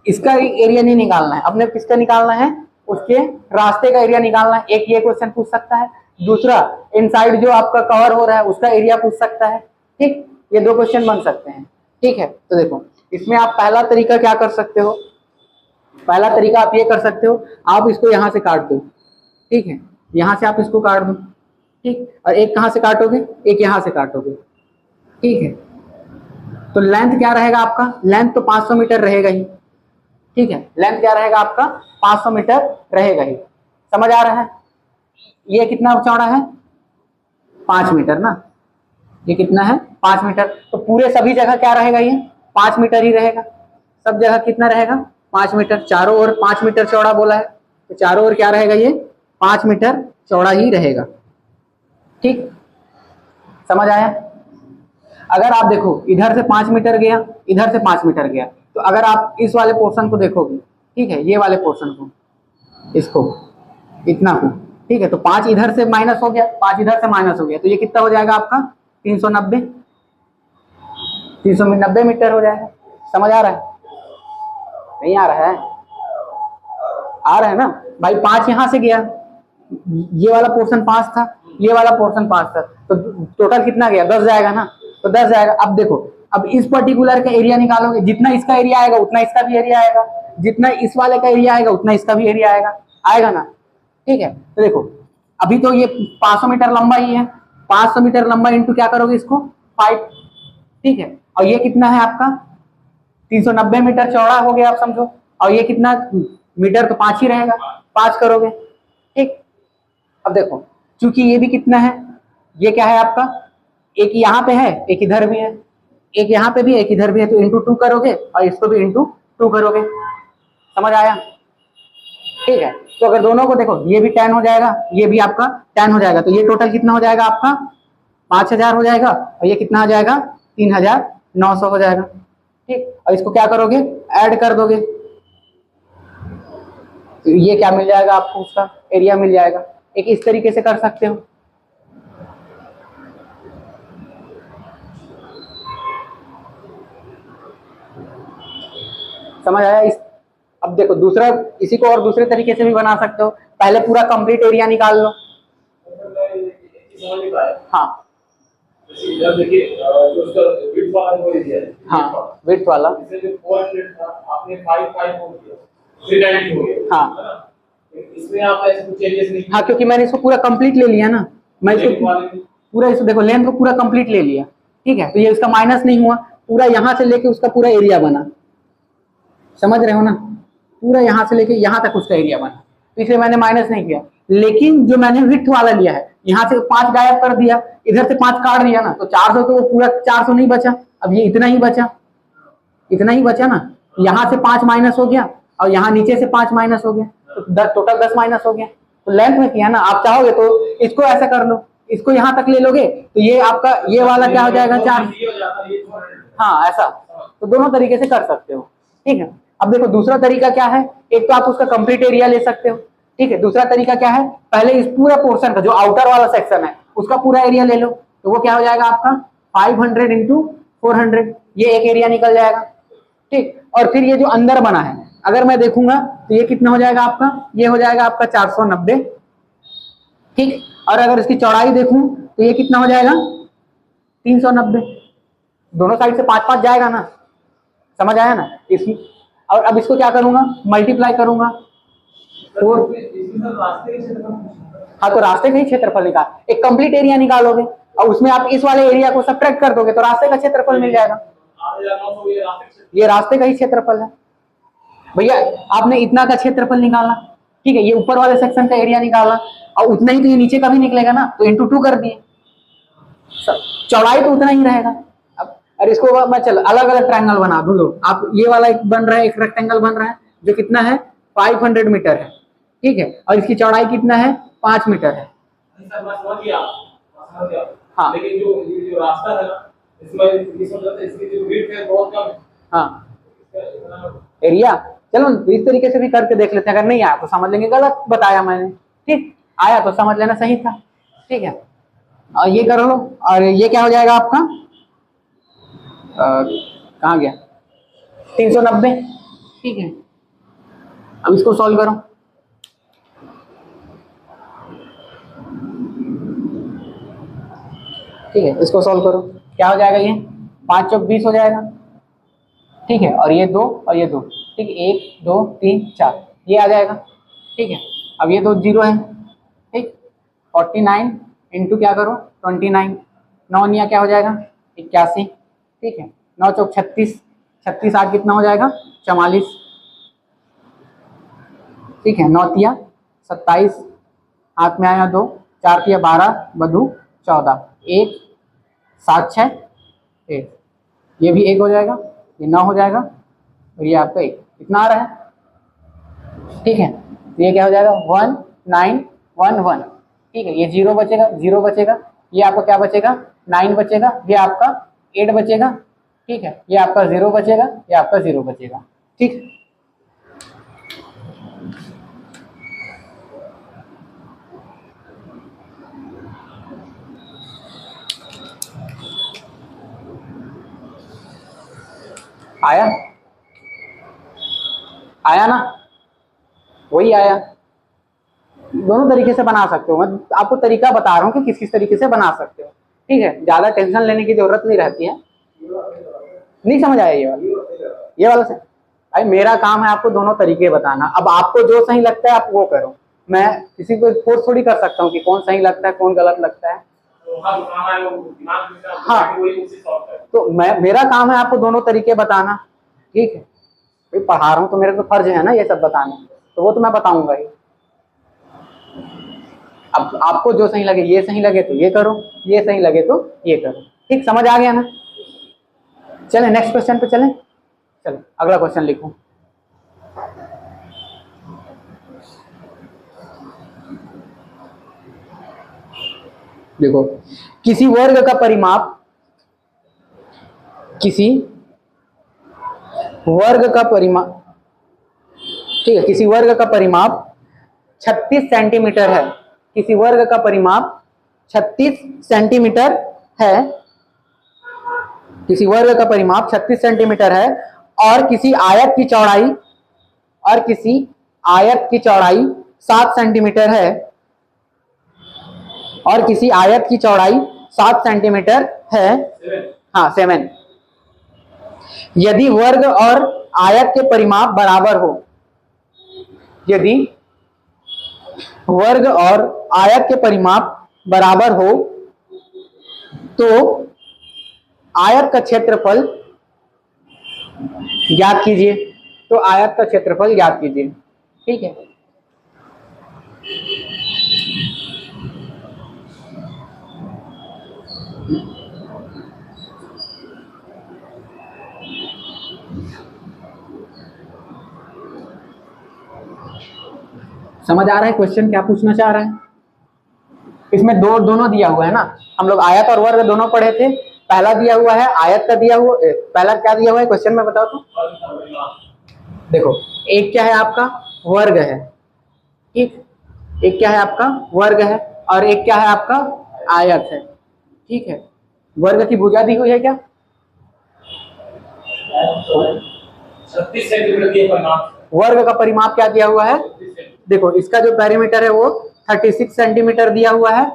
इसका एरिया नहीं निकालना है, अपने को किसका निकालना है, उसके रास्ते का एरिया निकालना है। एक ये क्वेश्चन पूछ सकता है, दूसरा इनसाइड जो आपका कवर हो रहा है उसका एरिया पूछ सकता है। ठीक, ये 2 क्वेश्चन बन सकते हैं। ठीक है, तो देखो इसमें आप पहला तरीका क्या कर सकते हो, पहला तरीका आप ये कर सकते हो, आप इसको यहां से काट दो। ठीक है, यहां से आप इसको काट दो। ठीक, और एक कहां से काटोगे, एक यहां से काटोगे। ठीक है, तो लेंथ क्या रहेगा आपका, लेंथ तो 500 मीटर रहेगा ही। ठीक है, लेंथ क्या रहेगा आपका, 500 मीटर रहेगा ही। समझ आ रहा है, ये कितना चौड़ा है 5 मीटर ना, ये कितना है 5 मीटर, तो पूरे सभी जगह क्या रहेगा, ये 5 मीटर ही रहेगा। सब जगह कितना रहेगा 5 मीटर, चारों ओर 5 मीटर चौड़ा बोला है, तो चारों ओर क्या रहेगा, ये 5 मीटर चौड़ा ही रहेगा। ठीक, समझ आया। अगर आप देखो इधर से 5 मीटर गया, इधर से 5 मीटर गया, तो अगर आप इस वाले पोर्शन को देखोगे, ठीक है, ये वाले पोर्शन को, इसको, इतना को, ठीक है, तो 5 इधर से माइनस हो गया, 5 इधर से माइनस हो गया, तो ये कितना हो जाएगा आपका 390 मीटर हो जाएगा। समझ आ रहा है, नहीं आ रहा है, आ रहा है ना भाई। 5 यहां से गया, ये वाला पोर्शन 5 था, ये वाला पोर्शन 5 था, तो टोटल कितना गया 10 जाएगा ना, तो 10 जाएगा। अब देखो, अब इस पर्टिकुलर का एरिया निकालोगे, जितना इसका एरिया आएगा उतना इसका भी एरिया आएगा, जितना इस वाले का एरिया आएगा उतना इसका भी एरिया आएगा, आएगा ना। ठीक है, तो देखो अभी तो ये 500 मीटर लंबा ही है, 500 मीटर लंबा इंटू क्या करोगे इसको 5। ठीक है, और ये कितना है आपका 390 मीटर चौड़ा हो गया आप समझो, और ये कितना मीटर, तो 5 ही रहेगा, 5 करोगे। ठीक, अब देखो चूंकि ये भी कितना है, ये क्या है आपका, एक यहाँ पे है एक इधर भी है, एक यहाँ पे भी एक इधर भी है, तो इंटू 2 करोगे और इसको भी इंटू 2 करोगे। समझ आया। ठीक है, तो अगर दोनों को देखो, ये भी 10 हो जाएगा, ये भी आपका 10 हो जाएगा, तो ये टोटल कितना हो जाएगा आपका 5000 हो जाएगा, और ये कितना आ जाएगा 3900 हो जाएगा। ठीक, और इसको क्या करोगे, ऐड कर दोगे, तो ये क्या मिल जाएगा आपको, उसका एरिया मिल जाएगा। एक इस तरीके से कर सकते हो। समझ आया इस। अब देखो दूसरा, इसी को और दूसरे तरीके से भी बना सकते हो, पहले पूरा कंप्लीट एरिया निकाल लो। हाँ इधर देखिए, जो उसका विड्थ वाला जो एरिया है, हाँ विड्थ वाला, इससे जो 400 था आपने 5 हो गया, 390 हो गया। हाँ, इसमें आप ऐसे कुछ चेंजेस नहीं। हाँ क्योंकि मैंने इसको पूरा कंप्लीट ले लिया ना, मैं इसको पूरा, इसको देखो लेंथ को पूरा कंप्लीट ले लिया। ठीक है, तो ये उसका माइनस नहीं हुआ, पूरा यहाँ से लेके उसका पूरा एरिया बना। समझ रहे हो ना, पूरा यहाँ से लेके यहाँ तक उसका एरिया बना, तो इसलिए मैंने माइनस नहीं किया। लेकिन जो मैंने विड्थ वाला लिया है, यहाँ से 5 गायब कर दिया, इधर से 5 काट दिया ना, तो 400, तो वो पूरा 400 नहीं बचा, अब ये इतना ही बचा, इतना ही बचा ना। यहाँ से 5 माइनस हो गया और यहाँ नीचे से 5 माइनस हो गया, तो टोटल 10 माइनस हो गया। तो लेंथ में किया ना, आप चाहोगे तो इसको ऐसा कर लो, इसको यहाँ तक ले लोगे, तो ये आपका ये वाला क्या हो जाएगा 4। हाँ ऐसा, तो दोनों तरीके से कर सकते हो। ठीक है, अब देखो दूसरा तरीका क्या है, एक तो आप उसका कंप्लीट एरिया ले सकते हो। ठीक है, दूसरा तरीका क्या है, पहले इस पूरा पोर्शन का जो आउटर वाला सेक्शन है उसका पूरा एरिया ले लो, तो वो क्या हो जाएगा आपका 500 इंटू 400, ये एक एरिया निकल जाएगा। ठीक, और फिर ये जो अंदर बना है, अगर मैं देखूंगा तो ये कितना हो जाएगा आपका, ये हो जाएगा आपका 490। ठीक, और अगर इसकी चौड़ाई देखूं तो ये कितना हो जाएगा 390। दोनों साइड से 5-5 जाएगा ना। समझ आया ना इसमें। और अब इसको क्या करूंगा, मल्टीप्लाई करूंगा। और हाँ, तो रास्ते का ही क्षेत्रफल निकाल, एक कंप्लीट एरिया निकालोगे और उसमें आप इस वाले एरिया को सब्ट्रैक्ट कर दोगे तो रास्ते का क्षेत्रफल मिल जाएगा। ये रास्ते का ही क्षेत्रफल है भैया, आपने इतना का क्षेत्रफल निकाला। ठीक है, ये ऊपर वाले सेक्शन का एरिया निकाला और उतना ही तो ये नीचे का भी निकलेगा ना, तो इंटू 2 कर दिए, चौड़ाई तो उतना ही रहेगा। अब अरे इसको मैं चलो अलग अलग ट्रायंगल बना दूं। लो आप, ये वाला एक बन रहा है, एक रेक्टेंगल बन रहा है जो कितना है 500 मीटर है, ठीक है, और इसकी चौड़ाई कितना है 5 मीटर है। सर मैं समझ गया, समझ गया। हाँ। लेकिन जो रास्ता है ना, इसमें इसकी जो विड्थ है बहुत कम है। हाँ, एरिया चलो इस तरीके से भी करके देख लेते हैं, अगर नहीं आया तो समझ लेंगे गलत बताया मैंने, ठीक, आया तो समझ लेना सही था, ठीक है। और ये कर लो, और ये क्या हो जाएगा आपका, कहाँ गया 390, ठीक है। अब इसको सॉल्व करो, ठीक है, इसको सॉल्व करो, क्या हो जाएगा, ये 5 चौक 20 हो जाएगा, ठीक है, और ये 2 और ये 2, ठीक है, 1 2 3 4 ये आ जाएगा, ठीक है। अब ये 2 0 है, ठीक, 49 इंटू क्या करो 29, 9 निया क्या हो जाएगा 81, ठीक है, 9 चौक 36, 36 8 कितना हो जाएगा 44, ठीक है, 9 तिया 27, हाथ में आया 2, 4 तिया 12, बधू 14, 1 7 6 1, ये भी 1 हो जाएगा, ये 9 हो जाएगा, और ये आपका 1 कितना आ रहा है, ठीक है। तो ये क्या हो जाएगा 1911, ठीक है, ये 0 बचेगा, 0 बचेगा, ये आपका क्या बचेगा 9 बचेगा, ये आपका 8 बचेगा, ठीक है, ये आपका 0 बचेगा, ये आपका 0 बचेगा, ठीक। आया, आया ना, वही आया। दोनों तरीके से बना सकते हो, मैं आपको तरीका बता रहा हूँ कि किस किस तरीके से बना सकते हो, ठीक है, ज्यादा टेंशन लेने की जरूरत नहीं रहती है। नहीं समझ आया ये वाला, ये वाला से भाई मेरा काम है आपको दोनों तरीके बताना। अब आपको जो सही लगता है आप वो करो, मैं किसी को फोर्स थोड़ी कर सकता हूँ कि कौन सही लगता है कौन गलत लगता है। हाँ, तो मेरा काम है आपको दोनों तरीके बताना, ठीक है, भाई पढ़ा रहा हूँ तो मेरा तो फर्ज है ना ये सब बताना, तो वो तो मैं बताऊंगा ही। अब आपको जो सही लगे, ये सही लगे तो ये करो, ये सही लगे तो ये करो, ठीक, समझ आ गया ना। चलें नेक्स्ट क्वेश्चन पे चलें, चलो अगला क्वेश्चन लिखो। देखो, किसी वर्ग का परिमाप, किसी वर्ग का परिमाप, ठीक है, किसी वर्ग का परिमाप 36 सेंटीमीटर है, किसी वर्ग का परिमाप 36 सेंटीमीटर है, किसी वर्ग का परिमाप 36 सेंटीमीटर है, और किसी आयत की चौड़ाई, और किसी आयत की चौड़ाई 7 सेंटीमीटर है, और किसी आयत की चौड़ाई 7 सेंटीमीटर है, हाँ 7। यदि वर्ग और आयत के परिमाप बराबर हो, यदि वर्ग और आयत के परिमाप बराबर हो तो आयत का क्षेत्रफल ज्ञात कीजिए, तो आयत का क्षेत्रफल ज्ञात कीजिए, ठीक है। समझ आ रहा है क्वेश्चन क्या पूछना चाह रहा है? इसमें दोनों दिया हुआ है ना, हम लोग आयत और वर्ग दोनों पढ़े थे। पहला दिया हुआ है आयत का दिया हुआ, पहला क्या दिया हुआ है क्वेश्चन में बताओ तो। देखो, एक क्या है आपका वर्ग है, ठीक, एक क्या है आपका वर्ग है, और एक क्या है आपका आयत है, ठीक है। वर्ग की भुजा दी हुई है क्या 36 सेंटीमीटर के परिमाप, वर्ग का परिमाप क्या दिया हुआ है, देखो इसका जो पेरीमीटर है वो 36 सेंटीमीटर दिया हुआ है,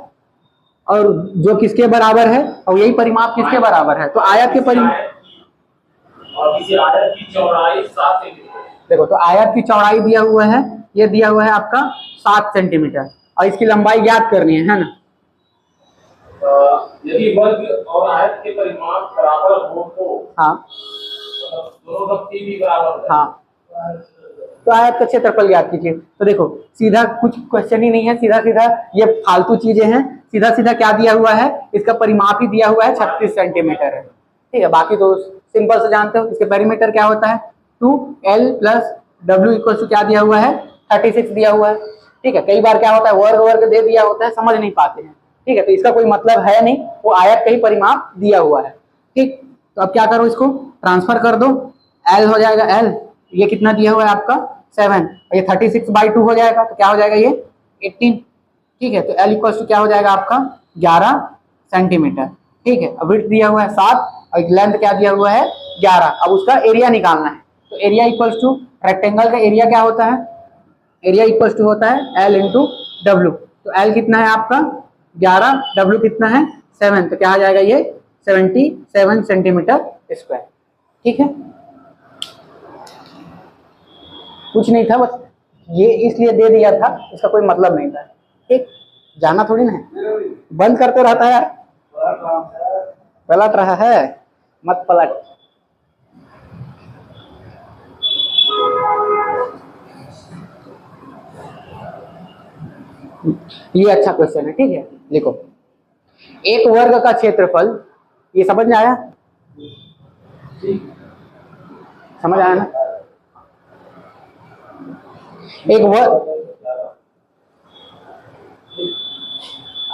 और जो किसके बराबर है, और यही परिमाप किसके बराबर है, तो आयत के परिमाप, और किसी आयत की चौड़ाई 7 सेंटीमीटर। देखो तो आयत की चौड़ाई दिया हुआ है, ये दिया हुआ है आपका 7 सेंटीमीटर, और इसकी लंबाई ज्ञात करनी है ना। यदि वर्ग और आयत के परिमाप बराबर हो तो, हाँ दोनों का भी बराबर है, हाँ, तो आयत का क्षेत्रफल ज्ञात कीजिए। तो देखो सीधा कुछ क्वेश्चन ही नहीं है, सीधा सीधा ये फालतू चीजें हैं, सीधा सीधा क्या दिया हुआ है, इसका परिमाप ही दिया हुआ है 36 सेंटीमीटर है, ठीक है। बाकी तो सिंपल से जानते हो, इसके पेरीमीटर क्या होता है 2L + W = क्या दिया हुआ है 36 दिया हुआ है, ठीक है। कई बार क्या होता है वर्ग वर्ग दे दिया होता है, समझ नहीं पाते हैं, ठीक है। तो इसका कोई मतलब है नहीं, वो आयत का ही परिमाप दिया हुआ है, ठीक। तो अब क्या करो, इसको ट्रांसफर कर दो, L हो जाएगा L, ये कितना दिया हुआ है आपका 7, और ये 36/2 हो जाएगा, तो क्या हो जाएगा ये 18, ठीक है। तो L = क्या हो जाएगा आपका 11 सेंटीमीटर, ठीक है। अब विड्थ दिया हुआ है 7 और लेंथ क्या दिया हुआ है 11। अब उसका एरिया निकालना है, तो एरिया = रेक्टेंगल का एरिया क्या होता है, एरिया = होता है L × W। तो L कितना है आपका 11, W कितना है 7, तो क्या आ जाएगा ये 77 सेंटीमीटर स्क्वायर, ठीक है। कुछ नहीं था, बस ये इसलिए दे दिया था, इसका कोई मतलब नहीं था, ठीक। जाना थोड़ी ना है, बंद करते रहता है यार, पलट रहा है, मत पलट। ये अच्छा क्वेश्चन है, ठीक है। लिखो, एक वर्ग का क्षेत्रफल, ये समझ में आया, समझ आया ना, एक वर्ग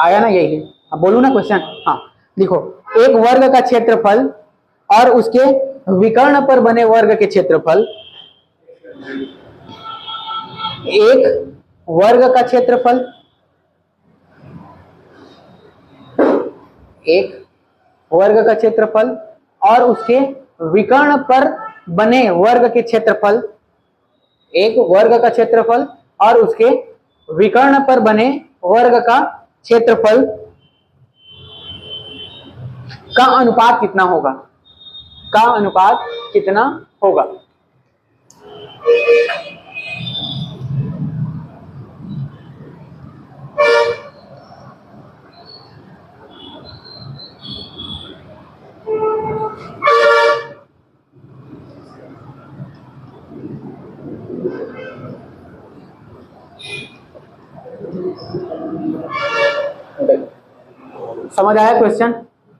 आया ना, यही है। अब बोलू ना क्वेश्चन, हाँ लिखो, एक वर्ग का क्षेत्रफल और उसके विकर्ण पर बने वर्ग के क्षेत्रफल, एक वर्ग का क्षेत्रफल, एक वर्ग का क्षेत्रफल और उसके विकर्ण पर बने वर्ग के क्षेत्रफल, एक वर्ग का क्षेत्रफल और उसके विकर्ण पर बने वर्ग का क्षेत्रफल का अनुपात कितना होगा, का अनुपात कितना होगा। समझ आया क्वेश्चन,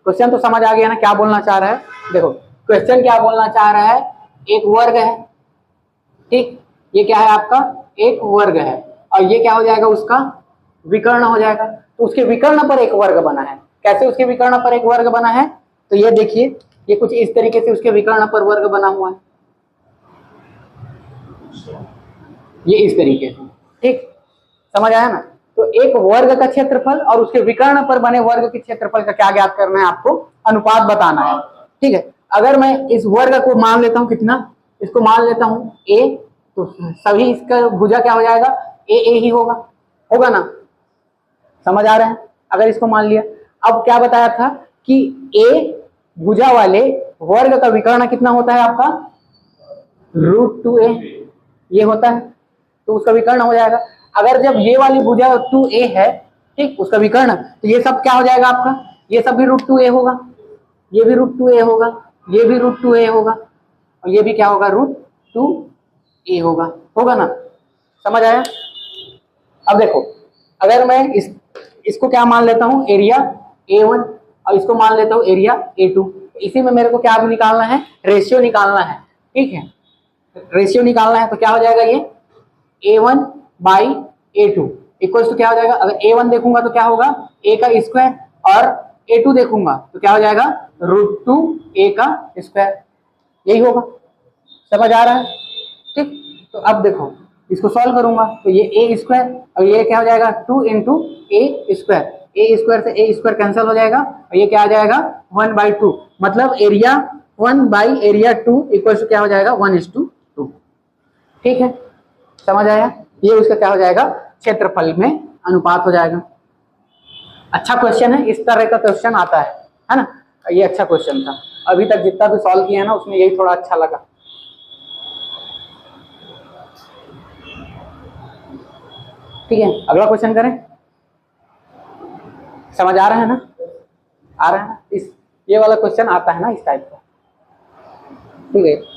क्वेश्चन तो समझ आ गया ना, क्या बोलना चाह रहा है। देखो क्वेश्चन क्या बोलना चाह रहा है, एक वर्ग है, ठीक, ये क्या है आपका एक वर्ग है, और ये क्या हो जाएगा उसका विकर्ण हो जाएगा। तो उसके विकर्ण पर एक वर्ग बना है, कैसे उसके विकर्ण पर एक वर्ग बना है, तो ये देखिए, ये कुछ इस तरीके से उसके विकर्ण पर वर्ग बना हुआ है, ये इस तरीके से, ठीक, समझ आया ना। तो एक वर्ग का क्षेत्रफल और उसके विकर्ण पर बने वर्ग के क्षेत्रफल का क्या ज्ञात करना है आपको, अनुपात बताना है, ठीक है। अगर मैं इस वर्ग को मान लेता हूं कितना, इसको मान लेता हूं a, तो सभी इसका भुजा क्या हो जाएगा a ही होगा, होगा ना, समझ आ रहा है। अगर इसको मान लिया, अब क्या बताया था कि a भुजा वाले वर्ग का विकर्ण कितना होता है आपका √2a, ये होता है, तो उसका विकर्ण हो जाएगा। अगर जब ये वाली भुजा 2a है, ठीक, उसका विकर्ण, तो ये सब क्या हो जाएगा आपका, ये सब भी √2a होगा, ये भी √2a होगा, ये भी √2a होगा, और ये भी क्या होगा √2a होगा, होगा ना, समझ आया। अब देखो, अगर मैं इसको क्या मान लेता हूं एरिया A1 और इसको मान लेता हूं एरिया A2, इसी में मेरे को क्या निकालना है, रेशियो निकालना है, ठीक है, रेशियो निकालना है। तो क्या हो जाएगा ये A1/A2 इक्वल्स टू क्या हो जाएगा, अगर A1 देखूंगा तो क्या होगा a का स्क्वायर, और A2 देखूंगा तो क्या हो जाएगा √2a का स्क्वायर, यही होगा, समझ आ रहा है, ठीक। तो अब देखो इसको सॉल्व करूंगा, तो ये a स्क्वायर और ये क्या हो जाएगा 2 × a स्क्वायर, a स्क्वायर से a स्क्वायर कैंसिल हो जाएगा, और ये क्या आ जाएगा 1/2, मतलब एरिया 1/area2 इक्वल्स टू क्या हो जाएगा 1:2, ठीक है, समझ आया। ये उसका क्या हो जाएगा क्षेत्रफल में अनुपात हो जाएगा। अच्छा क्वेश्चन है, इस तरह का क्वेश्चन आता है ना, ये अच्छा क्वेश्चन था, अभी तक जितना भी सॉल्व किया है ना उसमें यही थोड़ा अच्छा लगा। ठीक है, अगला क्वेश्चन करें, समझ आ रहा है ना, आ रहा है ना, इस ये वाला क्वेश्चन आता है ना इस टाइप का, ठीक है।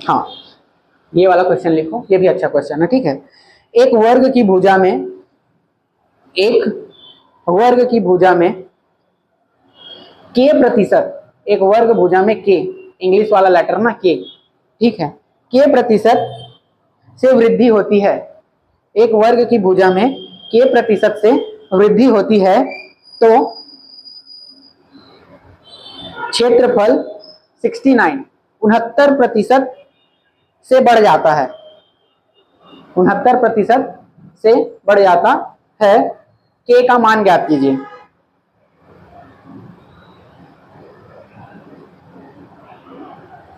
हाँ, ये वाला क्वेश्चन लिखो, ये भी अच्छा क्वेश्चन है, ठीक है। एक वर्ग की भुजा में के प्रतिशत, एक वर्ग भुजा में के, इंग्लिश वाला लेटर ना के, ठीक है, के प्रतिशत से वृद्धि होती है। एक वर्ग की भुजा में के प्रतिशत से वृद्धि होती है तो क्षेत्रफल 69 से बढ़ जाता है, 69% से बढ़ जाता है। के का मान ज्ञात कीजिए।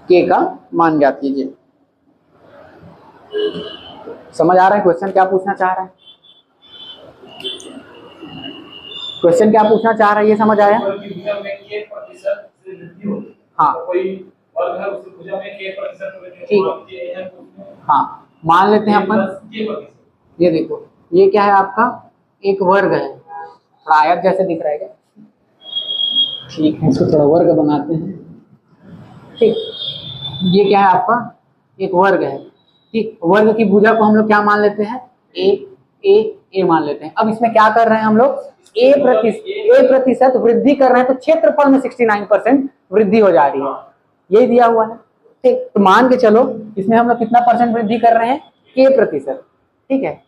के का मान ज्ञात कीजिए। समझ आ रहा है क्वेश्चन क्या पूछना चाह रहा है? क्वेश्चन क्या पूछना चाह रहा है, ये समझ आया? हाँ, ठीक है। हाँ, मान लेते हैं अपन, ये देखो, ये क्या है आपका, एक वर्ग है, थोड़ा आयत जैसे दिख रहा है क्या? ठीक है, इसको थोड़ा वर्ग बनाते हैं, ठीक। ये क्या है आपका, एक वर्ग है, ठीक। वर्ग की भुजा को हम लोग क्या मान लेते हैं, ए मान लेते हैं। अब इसमें क्या कर रहे हैं हम लोग, ए प्रतिशत वृद्धि कर रहे हैं, तो क्षेत्रफल में 69% वृद्धि हो जा रही है, यही दिया हुआ है, ठीक। तो मान के चलो इसमें हम लोग कितना परसेंट वृद्धि कर रहे हैं, के प्रतिशत, ठीक है।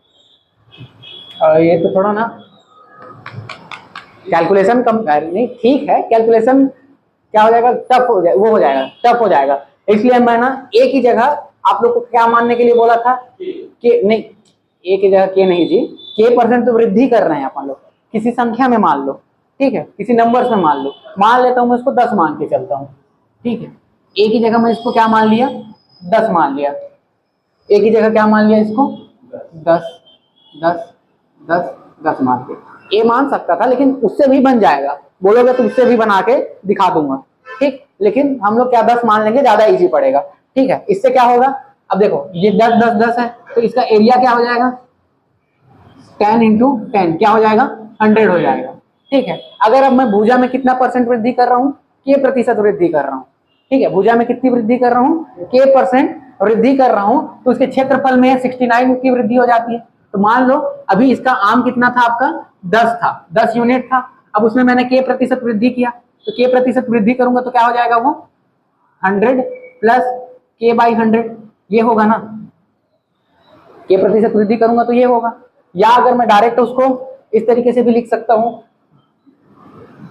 और ये तो थोड़ा ना कैलकुलेशन कम नहीं, ठीक है, कैलकुलेशन क्या हो जाएगा, टफ हो जाएगा, वो हो जाएगा, टफ हो जाएगा। इसलिए मैं ना ए की जगह आप लोग को क्या मानने के लिए बोला था, कि नहीं, ए की जगह के नहीं जी, के परसेंट तो वृद्धि कर रहे हैं अपन लोग, किसी संख्या में मान लो, ठीक है, किसी नंबर्स में मान लो, मान लेता हूँ मैं इसको 10 मान के चलता हूँ, ठीक है। ए की जगह मैं इसको क्या मान लिया, 10 मान लिया, ए की जगह क्या मान लिया, इसको 10 मान के ए मान सकता था, लेकिन उससे भी बन जाएगा, बोलोगे तो उससे भी बना के दिखा दूंगा, ठीक। लेकिन हम लोग क्या 10 मान लेंगे, ज्यादा इजी पड़ेगा, ठीक है। इससे क्या होगा, अब देखो ये 10 है, तो इसका एरिया क्या हो जाएगा, 10 × 10 क्या हो जाएगा, 100 हो जाएगा, ठीक है। अगर अब मैं भुजा में कितना परसेंट वृद्धि कर रहा हूँ, के प्रतिशत वृद्धि कर रहा हूँ, ठीक है। भुजा में कितनी वृद्धि कर रहा हूँ, के परसेंट वृद्धि कर रहा हूँ, तो उसके क्षेत्रफल में 69 की वृद्धि हो जाती है। तो मान लो अभी इसका आम कितना था आपका, 10 था, 10 यूनिट था। अब उसमें मैंने के प्रतिशत वृद्धि किया, तो के प्रतिशत वृद्धि करूंगा तो क्या हो जाएगा, वो 100 प्लस k/100, ये होगा ना। के प्रतिशत वृद्धि करूंगा तो ये होगा। या अगर मैं डायरेक्ट उसको इस तरीके से भी लिख सकता हूं,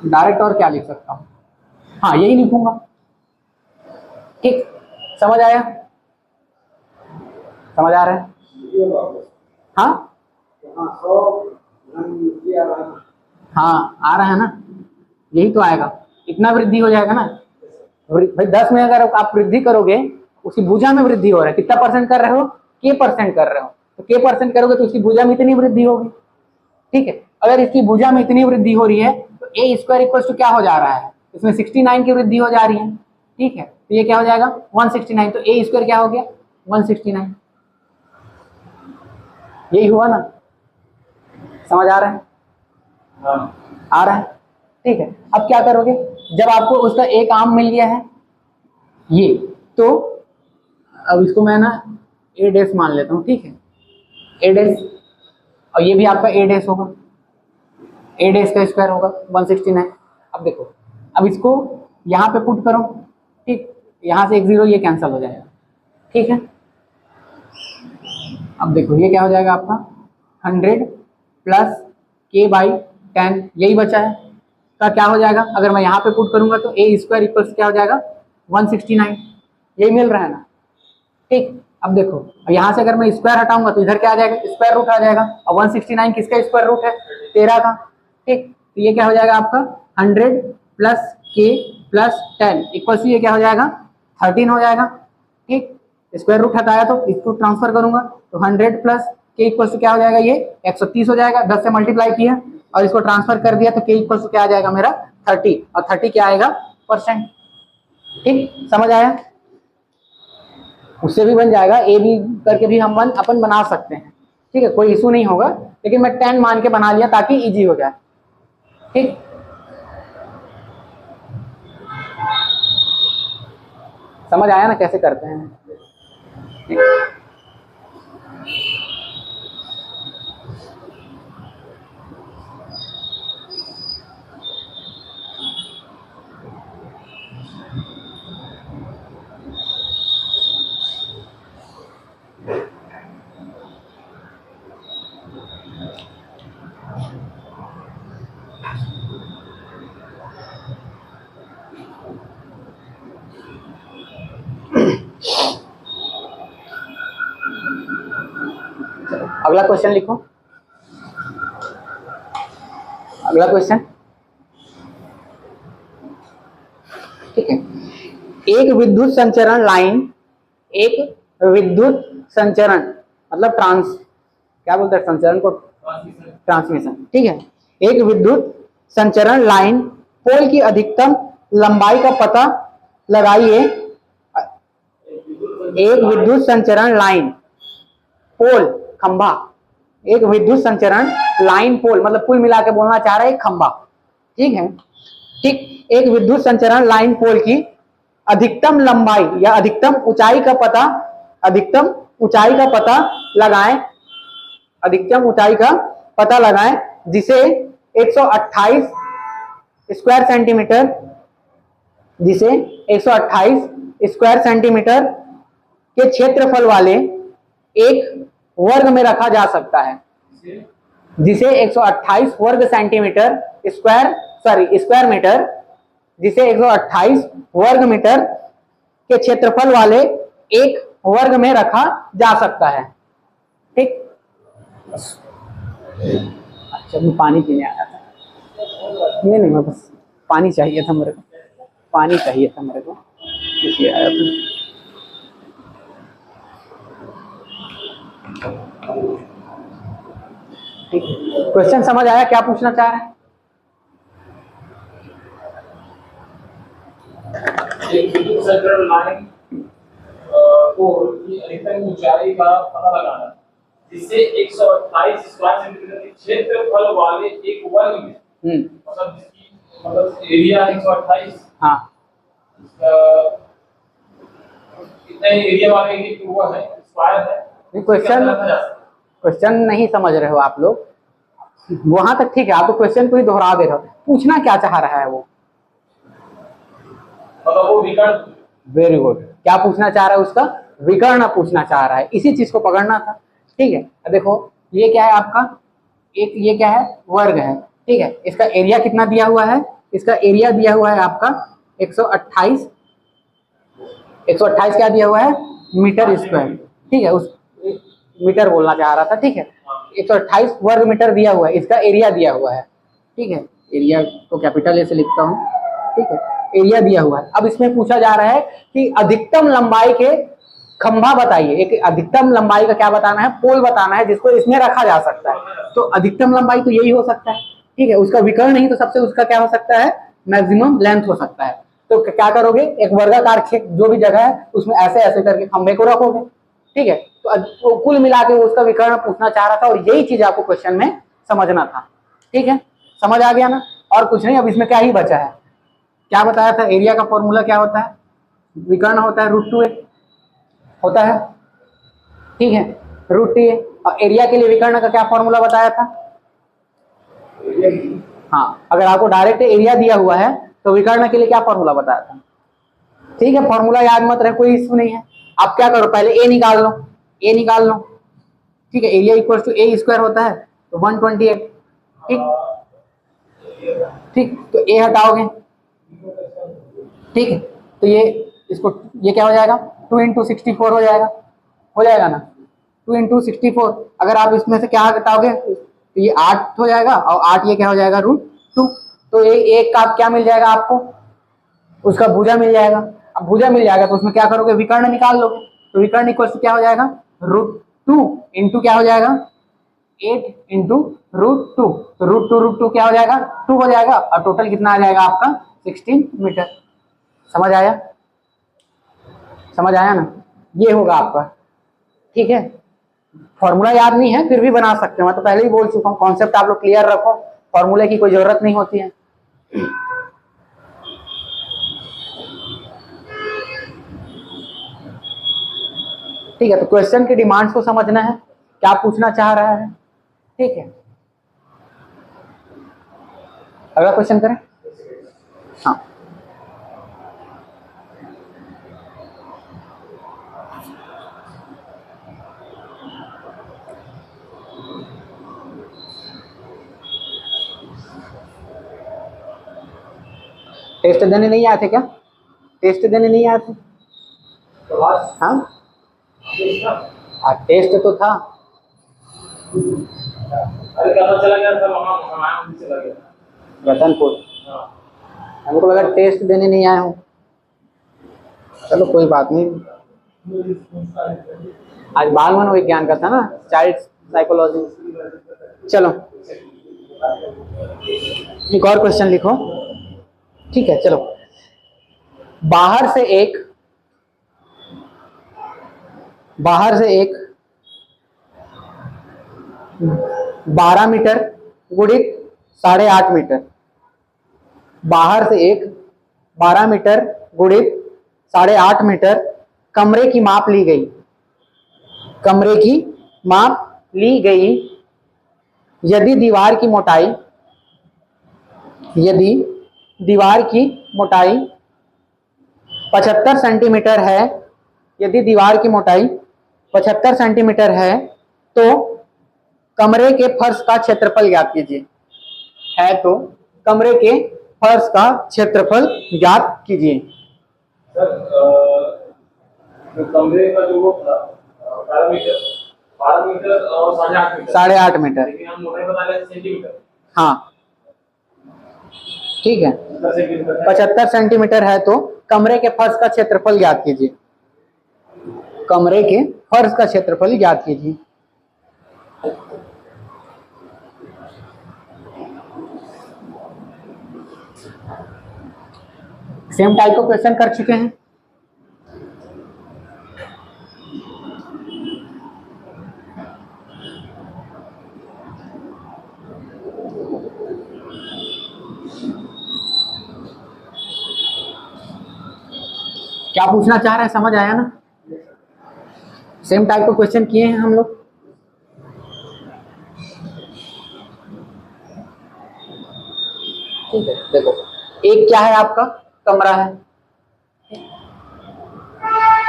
डायरेक्ट और क्या लिख सकता हूं, हाँ यही लिखूंगा, ठीक। समझ आया, समझ आ रहा है? हाँ हाँ, आ रहा है ना, यही तो आएगा, इतना वृद्धि हो जाएगा ना भाई। 10 में अगर आप वृद्धि करोगे, उसकी भुजा में वृद्धि हो रहा है, कितना परसेंट कर रहे हो, के परसेंट कर रहे हो, तो के परसेंट करोगे तो उसकी भुजा में इतनी वृद्धि होगी, ठीक है। अगर इसकी भुजा में इतनी वृद्धि हो रही है तो ए स्क्वायर इक्वल टू क्या हो जा रहा है, इसमें 69 की वृद्धि हो जा रही है, ठीक है। तो ये क्या हो जाएगा, 169, तो ए स्क्वायर क्या हो गया, 169, यही हुआ ना। समझ आ रहा है? आ रहा है, ठीक है। अब क्या करोगे, जब आपको उसका एक आम मिल गया है ये, तो अब इसको मैं ना ए डैश मान लेता हूँ, ठीक है, ए डैश, और ये भी आपका ए डैश होगा, ए डैश का स्क्वायर होगा 169। अब देखो, अब इसको यहाँ पे पुट करो, ठीक, यहाँ से एक 0 ये कैंसिल हो जाएगा, ठीक है। अब देखो ये क्या हो जाएगा आपका, 100 प्लस k/10, यही बचा है, का क्या हो जाएगा, अगर मैं यहाँ पे पुट करूंगा तो ए स्क्वायर इक्वल क्या हो जाएगा, 169, यही मिल रहा है ना, ठीक। अब देखो यहाँ से अगर मैं स्क्वायर हटाऊंगा तो इधर क्या आ जाएगा, स्क्वायर रूट आ जाएगा, और 169 किसका स्क्वायर रूट है, 13 का, ठीक। तो ये क्या हो जाएगा आपका 100 plus k plus 10 equal to ये क्या हो जाएगा, 13 हो जाएगा, ठीक। स्क्वायर रूट हटाया तो इसको ट्रांसफर करूंगा तो 100 प्लस के इक्वल टू क्या हो जाएगा, ये 130 हो जाएगा, 10 से मल्टीप्लाई किया और इसको ट्रांसफर कर दिया तो के इक्वल टू क्या आ जाएगा मेरा 30, और 30 क्या आएगा, परसेंट, ठीक। समझ आया? उससे भी बन जाएगा, ए बी करके भी हम अपन बना सकते हैं, ठीक है, कोई इशू नहीं होगा, लेकिन मैं 10 मान के बना लिया ताकि इजी हो जाए, ठीक। समझ आया ना कैसे करते हैं? अगला क्वेश्चन लिखो। अगला क्वेश्चन, ठीक है। एक विद्युत संचरण लाइन, एक विद्युत संचरण मतलब क्या बोलते हैं संचरण को, ट्रांसमिशन, ठीक है। एक विद्युत संचरण लाइन पोल की अधिकतम लंबाई का पता लगाइए। एक विद्युत संचरण लाइन पोल खंभा, एक विद्युत संचरण लाइन पोल मतलब कुल मिला के बोलना चाह रहा है एक खंभा, ठीक है। ठीक, एक विद्युत संचरण लाइन पोल की अधिकतम लंबाई या अधिकतम ऊंचाई का पता लगाएं, अधिकतम ऊंचाई का पता लगाएं जिसे 128 स्क्वायर सेंटीमीटर, जिसे 128 स्क्वायर सेंटीमीटर के क्षेत्रफल वाले एक वर्ग में रखा जा सकता है, जिसे 128 वर्ग सेंटीमीटर स्क्वायर मीटर, जिसे 128 वर्ग मीटर के क्षेत्रफल वाले एक वर्ग में रखा जा सकता है, ठीक। अच्छा, मैं पानी पीने आया था। नहीं मैं बस पानी चाहिए था मेरे को, इसलिए आया था। ठीक, क्वेश्चन समझ आया क्या पूछना चाह रहे हैं? एक विद्युत संचरण लाइन पोल की अधिकतम ऊंचाई का पता लगाना जिससे 128 स्क्वायर सेंटीमीटर के क्षेत्रफल वाले एक वर्ग में मतलब एरिया 128, हाँ कितने एरिया वाले की वो है स्क्वायर है। क्वेश्चन नहीं समझ रहे हो आप लोग, वहां तक ठीक है, आप तो क्वेश्चन को ही दोहरा दे रहे हो। पूछना क्या चाह रहा है वो, मतलब वो विकर्ण, वेरी गुड, क्या पूछना चाह रहा है उसका विकर्ण पूछना चाह रहा है, इसी चीज को पकड़ना था, ठीक है। देखो ये क्या है आपका, एक ये क्या है वर्ग है, ठीक है। इसका एरिया कितना दिया हुआ है, इसका एरिया दिया हुआ है आपका 128 क्या दिया हुआ है मीटर स्क्वायर, ठीक है। उस मीटर बोलना चाह रहा था, ठीक है। 128 वर्ग मीटर दिया हुआ है, इसका एरिया दिया हुआ है, ठीक है। एरिया को कैपिटल ए से लिखता हूँ, ठीक है। एरिया दिया हुआ है। अब इसमें पूछा जा रहा है कि अधिकतम लंबाई के खंभा बताइए, एक अधिकतम लंबाई का क्या बताना है, पोल बताना है जिसको इसमें रखा जा सकता है। तो अधिकतम लंबाई तो यही हो सकता है, ठीक है। उसका विकर्ण नहीं तो सबसे उसका क्या हो सकता है, मैक्सिमम लेंथ हो सकता है। तो क्या करोगे, एक वर्गाकार क्षेत्र जो भी जगह है उसमें ऐसे ऐसे करके खंभे को रखोगे, ठीक है। तो कुल मिला के उसका विकर्ण पूछना चाह रहा था और यही चीज आपको क्वेश्चन में समझना था, ठीक है। समझ आ गया ना, और कुछ नहीं। अब इसमें क्या ही बचा है, क्या बताया था, एरिया का फॉर्मूला क्या होता है, विकर्ण होता है √2a होता है, ठीक है, √2a। और एरिया के लिए विकर्ण का क्या फॉर्मूला बताया था, हाँ, अगर आपको डायरेक्ट एरिया दिया हुआ है तो विकर्ण के लिए क्या फॉर्मूला बताया था, ठीक है। फॉर्मूला याद मत रहे, कोई इश्यू नहीं है। आप क्या करो, पहले ए निकाल लो, ठीक है। Area equal to A square होता है तो 128, ठीक। तो ए हटाओगे, ठीक है। तो ये क्या हो जाएगा, 2 × 64 हो जाएगा ना, 2 × 64। अगर आप इसमें से क्या हटाओगे तो ये 8 हो जाएगा, और 8 ये क्या हो जाएगा √2। तो एक का क्या मिल जाएगा आपको, उसका भुजा मिल जाएगा। अब भुजा मिल जाएगा तो उसमें क्या करोगे, विकर्ण निकाल लोगे। तो विकर्ण इक्वल टू क्या हो जाएगा, √2 इंटू क्या हो जाएगा, 8 इंटू √2। तो √2 क्या हो जाएगा, 2 हो जाएगा, और टोटल कितना आ जाएगा आपका 16 मीटर। समझ आया ना, ये होगा आपका, ठीक है। फॉर्मूला याद नहीं है फिर भी बना सकते हो, मैं तो पहले ही बोल चुका हूँ, कॉन्सेप्ट आप लोग क्लियर रखो, फॉर्मूले की कोई जरूरत नहीं होती है। ठीक है, तो क्वेश्चन की डिमांड्स को समझना है, क्या पूछना चाह रहा है। ठीक है, अगला क्वेश्चन करें। हाँ, टेस्ट देने नहीं आए थे क्या? टेस्ट देने नहीं आए थे? हाँ, टेस्ट तो था। अरे पता चला गया सर, वहाँ चला गया रतनपुर। हाँ। हमको लगा टेस्ट देने नहीं आए हूँ। चलो कोई बात नहीं, आज बाल मनोविज्ञान का था ना, चाइल्ड साइकोलॉजी। चलो एक और क्वेश्चन लिखो। ठीक है, चलो। बाहर से एक 12 मीटर गुणित 8.5 मीटर, बाहर से एक 12 मीटर गुणित 8.5 मीटर कमरे की माप ली गई, कमरे की माप ली गई। यदि दीवार की मोटाई 75 सेंटीमीटर है, यदि दीवार की मोटाई 75 सेंटीमीटर है, तो कमरे के फर्श का क्षेत्रफल ज्ञात कीजिए। है तो कमरे के फर्श का क्षेत्रफल ज्ञात कीजिए। सर जो कमरे का जो वो था 12 मीटर और 8.5 मीटर, 8.5 मीटर, लेकिन हम मोटाई बता रहे हैं सेंटीमीटर। हाँ ठीक है, 75 सेंटीमीटर है तो कमरे के फर्श का क्षेत्रफल ज्ञात कीजिए, कमरे के फर्श का क्षेत्रफल ज्ञात कीजिए। सेम टाइप का क्वेश्चन कर चुके हैं। क्या पूछना चाह रहा है, समझ आया ना? सेम टाइप का क्वेश्चन किए हैं हम लोग। ठीक है, देखो एक क्या है आपका कमरा है,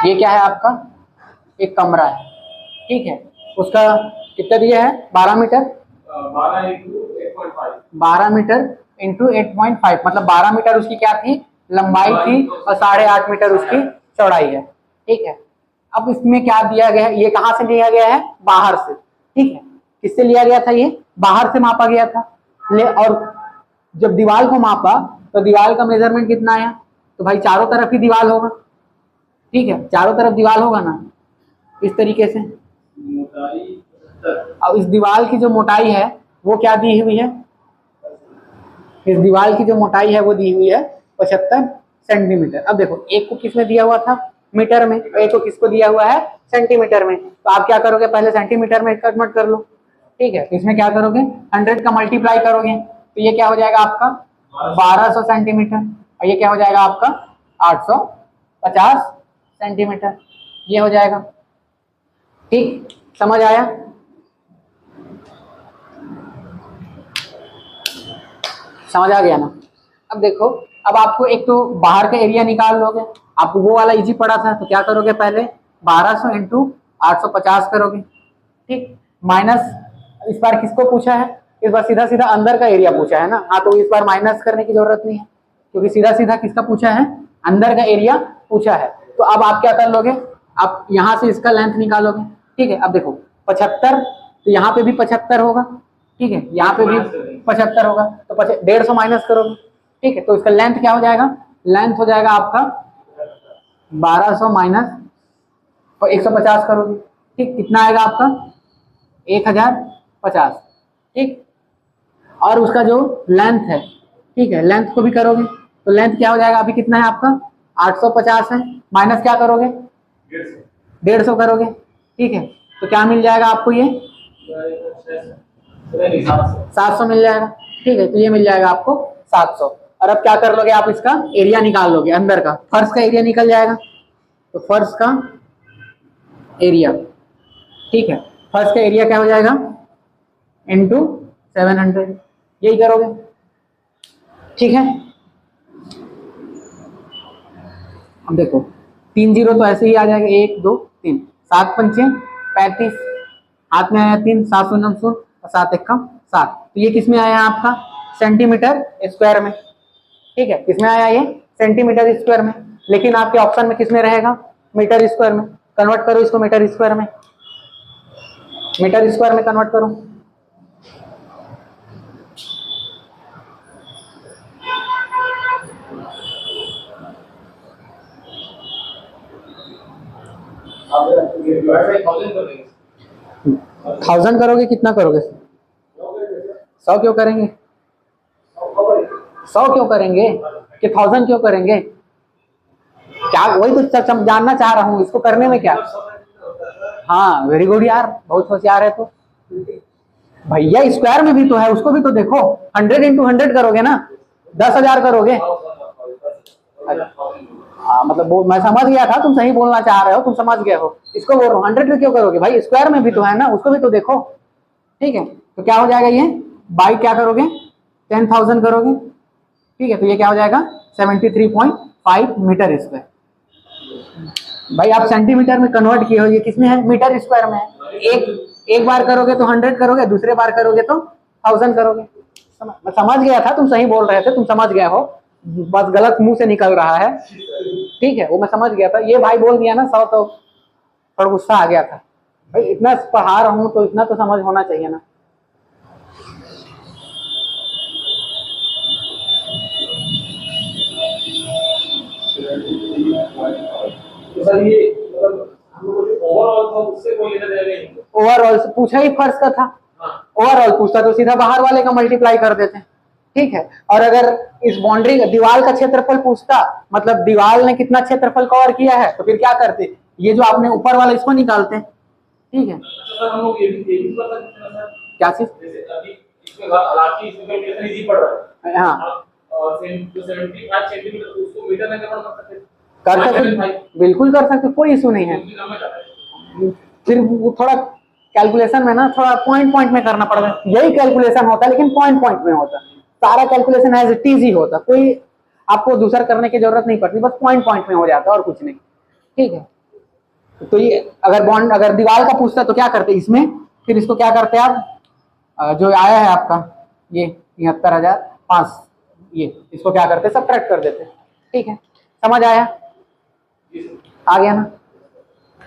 ये क्या है आपका एक कमरा है। ठीक है, उसका कितना दिया है 12 मीटर, 12 मीटर इंटू 8.5, मतलब 12 मीटर उसकी क्या थी लंबाई थी और 8.5 मीटर उसकी चौड़ाई है। ठीक है, अब इसमें क्या दिया गया है, ये कहाँ से लिया गया है बाहर से। ठीक है, किससे लिया गया था, ये बाहर से मापा गया था। और जब दीवार को मापा तो दीवार का मेजरमेंट कितना आया, तो भाई चारों तरफ ही दीवार होगा। ठीक है, चारों तरफ दीवार होगा ना, इस तरीके से। अब इस दीवार की जो मोटाई है वो क्या दी हुई है, इस दीवार की जो मोटाई है वो दी हुई है 75 सेंटीमीटर। अब देखो एक को किसमें दिया हुआ था मीटर में, एक को किसको दिया हुआ है सेंटीमीटर में, तो आप क्या करोगे पहले सेंटीमीटर में कन्वर्ट कर लो। ठीक है, तो इसमें क्या करोगे 100 का मल्टीप्लाई करोगे तो ये क्या हो जाएगा आपका 1200 सेंटीमीटर, और ये क्या हो जाएगा आपका 850 सेंटीमीटर, ये हो जाएगा। ठीक, समझ आया? समझ आ गया ना? अब देखो, अब आपको एक तो बाहर का एरिया निकाल लोगे, आपको वो वाला इजी पड़ा था, तो क्या करोगे पहले 1200 इंटू 850 करोगे। ठीक, माइनस इस बार किसको पूछा है, इस बार सीधा सीधा अंदर का एरिया पूछा है ना। हाँ, तो इस बार माइनस करने की जरूरत नहीं है, क्योंकि सीधा सीधा किसका पूछा है अंदर का एरिया पूछा है। तो अब आप क्या कर लोगे, आप यहाँ से इसका लेंथ निकालोगे। ठीक है, अब देखो 75, तो यहाँ पे भी 75 होगा। ठीक है, यहाँ पे भी 75 होगा, तो 150 माइनस करोगे। ठीक है, तो इसका लेंथ क्या हो जाएगा, लेंथ हो जाएगा आपका 1200 माइनस 150 करोगे। ठीक, कितना आएगा आपका 1050। ठीक, और उसका जो लेंथ है, ठीक है लेंथ को भी करोगे तो लेंथ क्या हो जाएगा, अभी कितना है आपका 850 है, माइनस क्या करोगे 150 करोगे। ठीक है, तो क्या मिल जाएगा आपको, ये 700 मिल जाएगा। ठीक है, तो ये मिल जाएगा आपको 700। और अब क्या कर लोगे आप, इसका एरिया निकाल लोगे, अंदर का फर्श का एरिया निकल जाएगा। तो फर्श का एरिया, ठीक है। फर्स्ट का एरिया क्या हो जाएगा, इंटू 700, यही करोगे, ठीक है। अब देखो 3 जीरो तो ऐसे ही आ जाएगा, 1 2 3, 7 पंचे 35, हाथ में आया 3, 7 शून्य शून्य और 7 एक 7, तो ये किस में आया आपका, सेंटीमीटर स्क्वायर में, ठीक है। किस में आया ये, सेंटीमीटर स्क्वायर में, लेकिन आपके ऑप्शन में किस में रहेगा, मीटर स्क्वायर में। कन्वर्ट करो इसको मीटर स्क्वायर में, मीटर स्क्वायर में कन्वर्ट करो। डिवाइड बाय 1000 कर देंगे। 1000 करोगे, कितना करोगे, 100 क्यों करेंगे, 100 क्यों करेंगे कि 1000 क्यों करेंगे, क्या वही तो जानना चाह रहा हूँ, इसको करने में क्या। हाँ वेरी गुड यार, बहुत होशियार है। तो भैया स्क्वायर में भी तो है, उसको भी तो देखो, 100 इंटू 100 करोगे ना, 10,000 करोगे। हाँ मतलब वो मैं समझ गया था, तुम सही बोलना चाह रहे हो, तुम समझ गए हो, इसको बोल रहा हूँ 100 में क्यों करोगे भाई, स्क्वायर में भी तो है ना, उसको भी तो देखो, ठीक है। तो क्या हो जाएगा ये, बाई क्या करोगे, 10,000 करोगे, ठीक है। तो ये क्या हो जाएगा, 73.5 मीटर स्क्वायर। भाई आप सेंटीमीटर में कन्वर्ट किए हो, ये किसमें है, मीटर स्क्वायर में है। एक बार करोगे तो 100 करोगे, दूसरे बार करोगे तो 1000 करोगे। मैं समझ गया था, तुम सही बोल रहे थे, तुम समझ गए हो, बस गलत मुंह से निकल रहा है, ठीक है। वो मैं समझ गया था, ये भाई बोल दिया ना 100 तो थोड़ा गुस्सा आ गया था। भाई इतना पढ़ा रहा हूँ तो इतना तो समझ होना चाहिए ना। तो सर ये मतलब हम लोग जो ओवरऑल था उससे कोई लेना देना नहीं। ओवरऑल से पूछा ही फर्स्ट का था, ओवरऑल पूछता तो सीधा बाहर वाले का मल्टीप्लाई कर देते, ठीक है। और अगर इस बाउंड्री दीवार का क्षेत्रफल पूछता, मतलब दीवार ने कितना क्षेत्रफल कवर किया है, तो फिर क्या करते, ये जो आपने ऊपर वाला इसको निकालते, ठीक है। सर हम लोग ये भी कर सकते हैं सर, क्या चीज, जैसे अभी इसमें हालांकि इसमें कैलकुलेशन इजी पड़ रहा है, हाँ और 75 सेंटीमीटर उसको मीटर में कन्वर्ट कर सकते हैं, कर सकते, बिल्कुल कर सकते, कोई इशू नहीं है। फिर वो थोड़ा कैलकुलेशन में ना थोड़ा पॉइंट में करना पड़ता है, यही कैलकुलेशन होता है लेकिन पॉइंट में होता है, सारा कैलकुलेशन एज इट इज ही होता, कोई आपको दूसरा करने की जरूरत नहीं पड़ती, बस पॉइंट में हो जाता है और कुछ नहीं, ठीक है। तो ये अगर दीवार का पूछता तो क्या करते इसमें, फिर इसको क्या करते आप, जो आया है आपका ये 73,005, ये इसको क्या करते, सबट्रैक्ट कर देते, ठीक है। समझ आया, आ गया ना,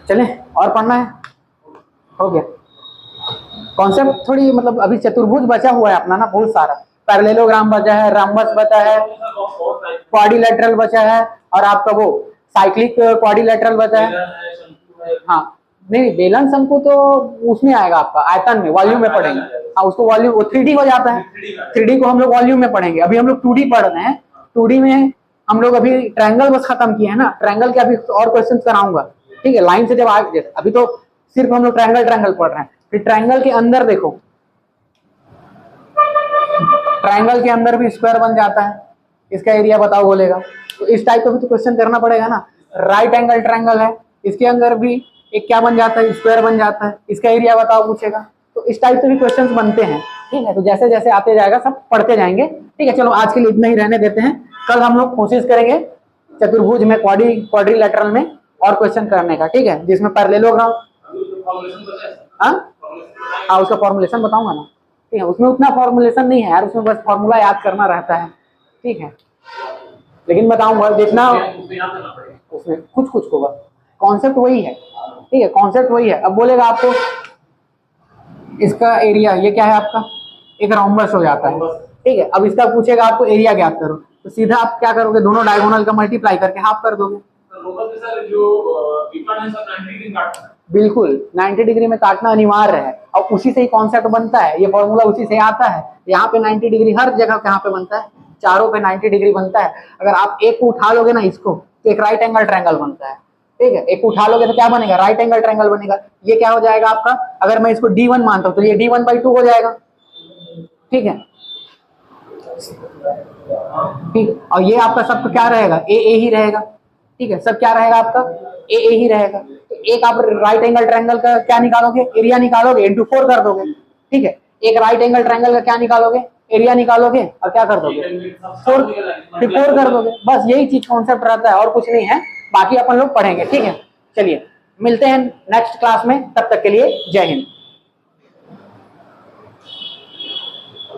चले और पढ़ना है, हो गया। कॉन्सेप्ट थोड़ी मतलब अभी चतुर्भुज बचा हुआ है अपना ना, बहुत सारा पैरेललोग्राम बचा है, रम्बस बचा है, क्वाड्रिलेटरल बचा है, और आपका वो साइक्लिक क्वाड्रिलेटरल बचा है। हाँ नहीं, बेलन शंकु तो उसमें आएगा आपका आयतन में, वॉल्यूम में पढ़ेंगे। हाँ उसको वॉल्यूम, वो 3D हो जाता है, 3D को हम लोग वॉल्यूम में पढ़ेंगे, अभी हम लोग 2D पढ़ रहे हैं। 2D में हम लोग अभी ट्रायंगल बस खत्म किए हैं ना, ट्रायंगल के अभी और क्वेश्चंस कराऊंगा, ठीक है। लाइन से जब आगे, अभी तो सिर्फ हम लोग ट्रायंगल पढ़ रहे हैं, फिर ट्रायंगल के अंदर देखो, ट्रायंगल के अंदर भी स्क्वायर बन जाता है, इसका एरिया बताओ बोलेगा, तो इस टाइप का भी तो क्वेश्चन करना पड़ेगा ना। राइट एंगल ट्रायंगल है, इसके अंदर भी एक क्या बन जाता है, स्क्वायर बन जाता है, इसका एरिया बताओ पूछेगा, तो इस टाइप से भी क्वेश्चंस बनते हैं, ठीक है। तो जैसे जैसे आते जाएगा सब पढ़ते जाएंगे, ठीक है। चलो आज के लिए इतना ही रहने देते हैं, कल हम लोग कोशिश करेंगे चतुर्भुज में, क्वाड्रिलेटरल में और क्वेश्चन करने का, ठीक है, जिसमें पैरेललोग्राम, हाँ उसका फॉर्मुलेशन बताऊंगा ना, ठीक है। उसमें उतना फॉर्मुलेशन नहीं है यार, उसमें बस फॉर्मूला याद करना रहता है, ठीक है, लेकिन बताऊंगा जितना उसमें कुछ को, बस कॉन्सेप्ट वही है, ठीक है, कॉन्सेप्ट वही है। अब बोलेगा आपको इसका एरिया, ये क्या है आपका, एक रोम्बस हो जाता है, ठीक है। अब इसका पूछेगा आपको एरिया ज्ञात करो, तो सीधा आप क्या करोगे, दोनों डायगोनल का मल्टीप्लाई करके हाफ कर दोगे। बिल्कुल 90 डिग्री में काटना अनिवार्य है, और उसी से ही कॉन्सेप्ट बनता है, ये फॉर्मूला उसी से आता है। यहाँ पे 90 डिग्री हर जगह कहाँ पे बनता है, चारों पे 90 डिग्री बनता है। अगर आप एक को उठा लोगे ना इसको, तो एक राइट एंगल ट्रायंगल बनता है, ठीक है। एक उठा लोगे तो क्या बनेगा, राइट एंगल ट्रायंगल बनेगा। ये क्या हो जाएगा आपका, अगर मैं इसको D1 मानता हूँ तो ये D1/2 हो जाएगा, ठीक है, ठीक। और ये आपका सब क्या रहेगा, ए ही रहेगा, ठीक है, सब क्या रहेगा आपका ए ही रहेगा। तो तो एक आप राइट एंगल ट्रायंगल का क्या निकालोगे, एरिया निकालोगे, इंटू 4 कर दोगे, ठीक है। एक राइट एंगल ट्रायंगल का क्या निकालोगे, एरिया निकालोगे और क्या कर दोगे, 4 कर दोगे। बस यही चीज कॉन्सेप्ट रहता है और कुछ नहीं है, बाकी अपन लोग पढ़ेंगे, ठीक है। चलिए मिलते हैं नेक्स्ट क्लास में, तब तक के लिए जय हिंद।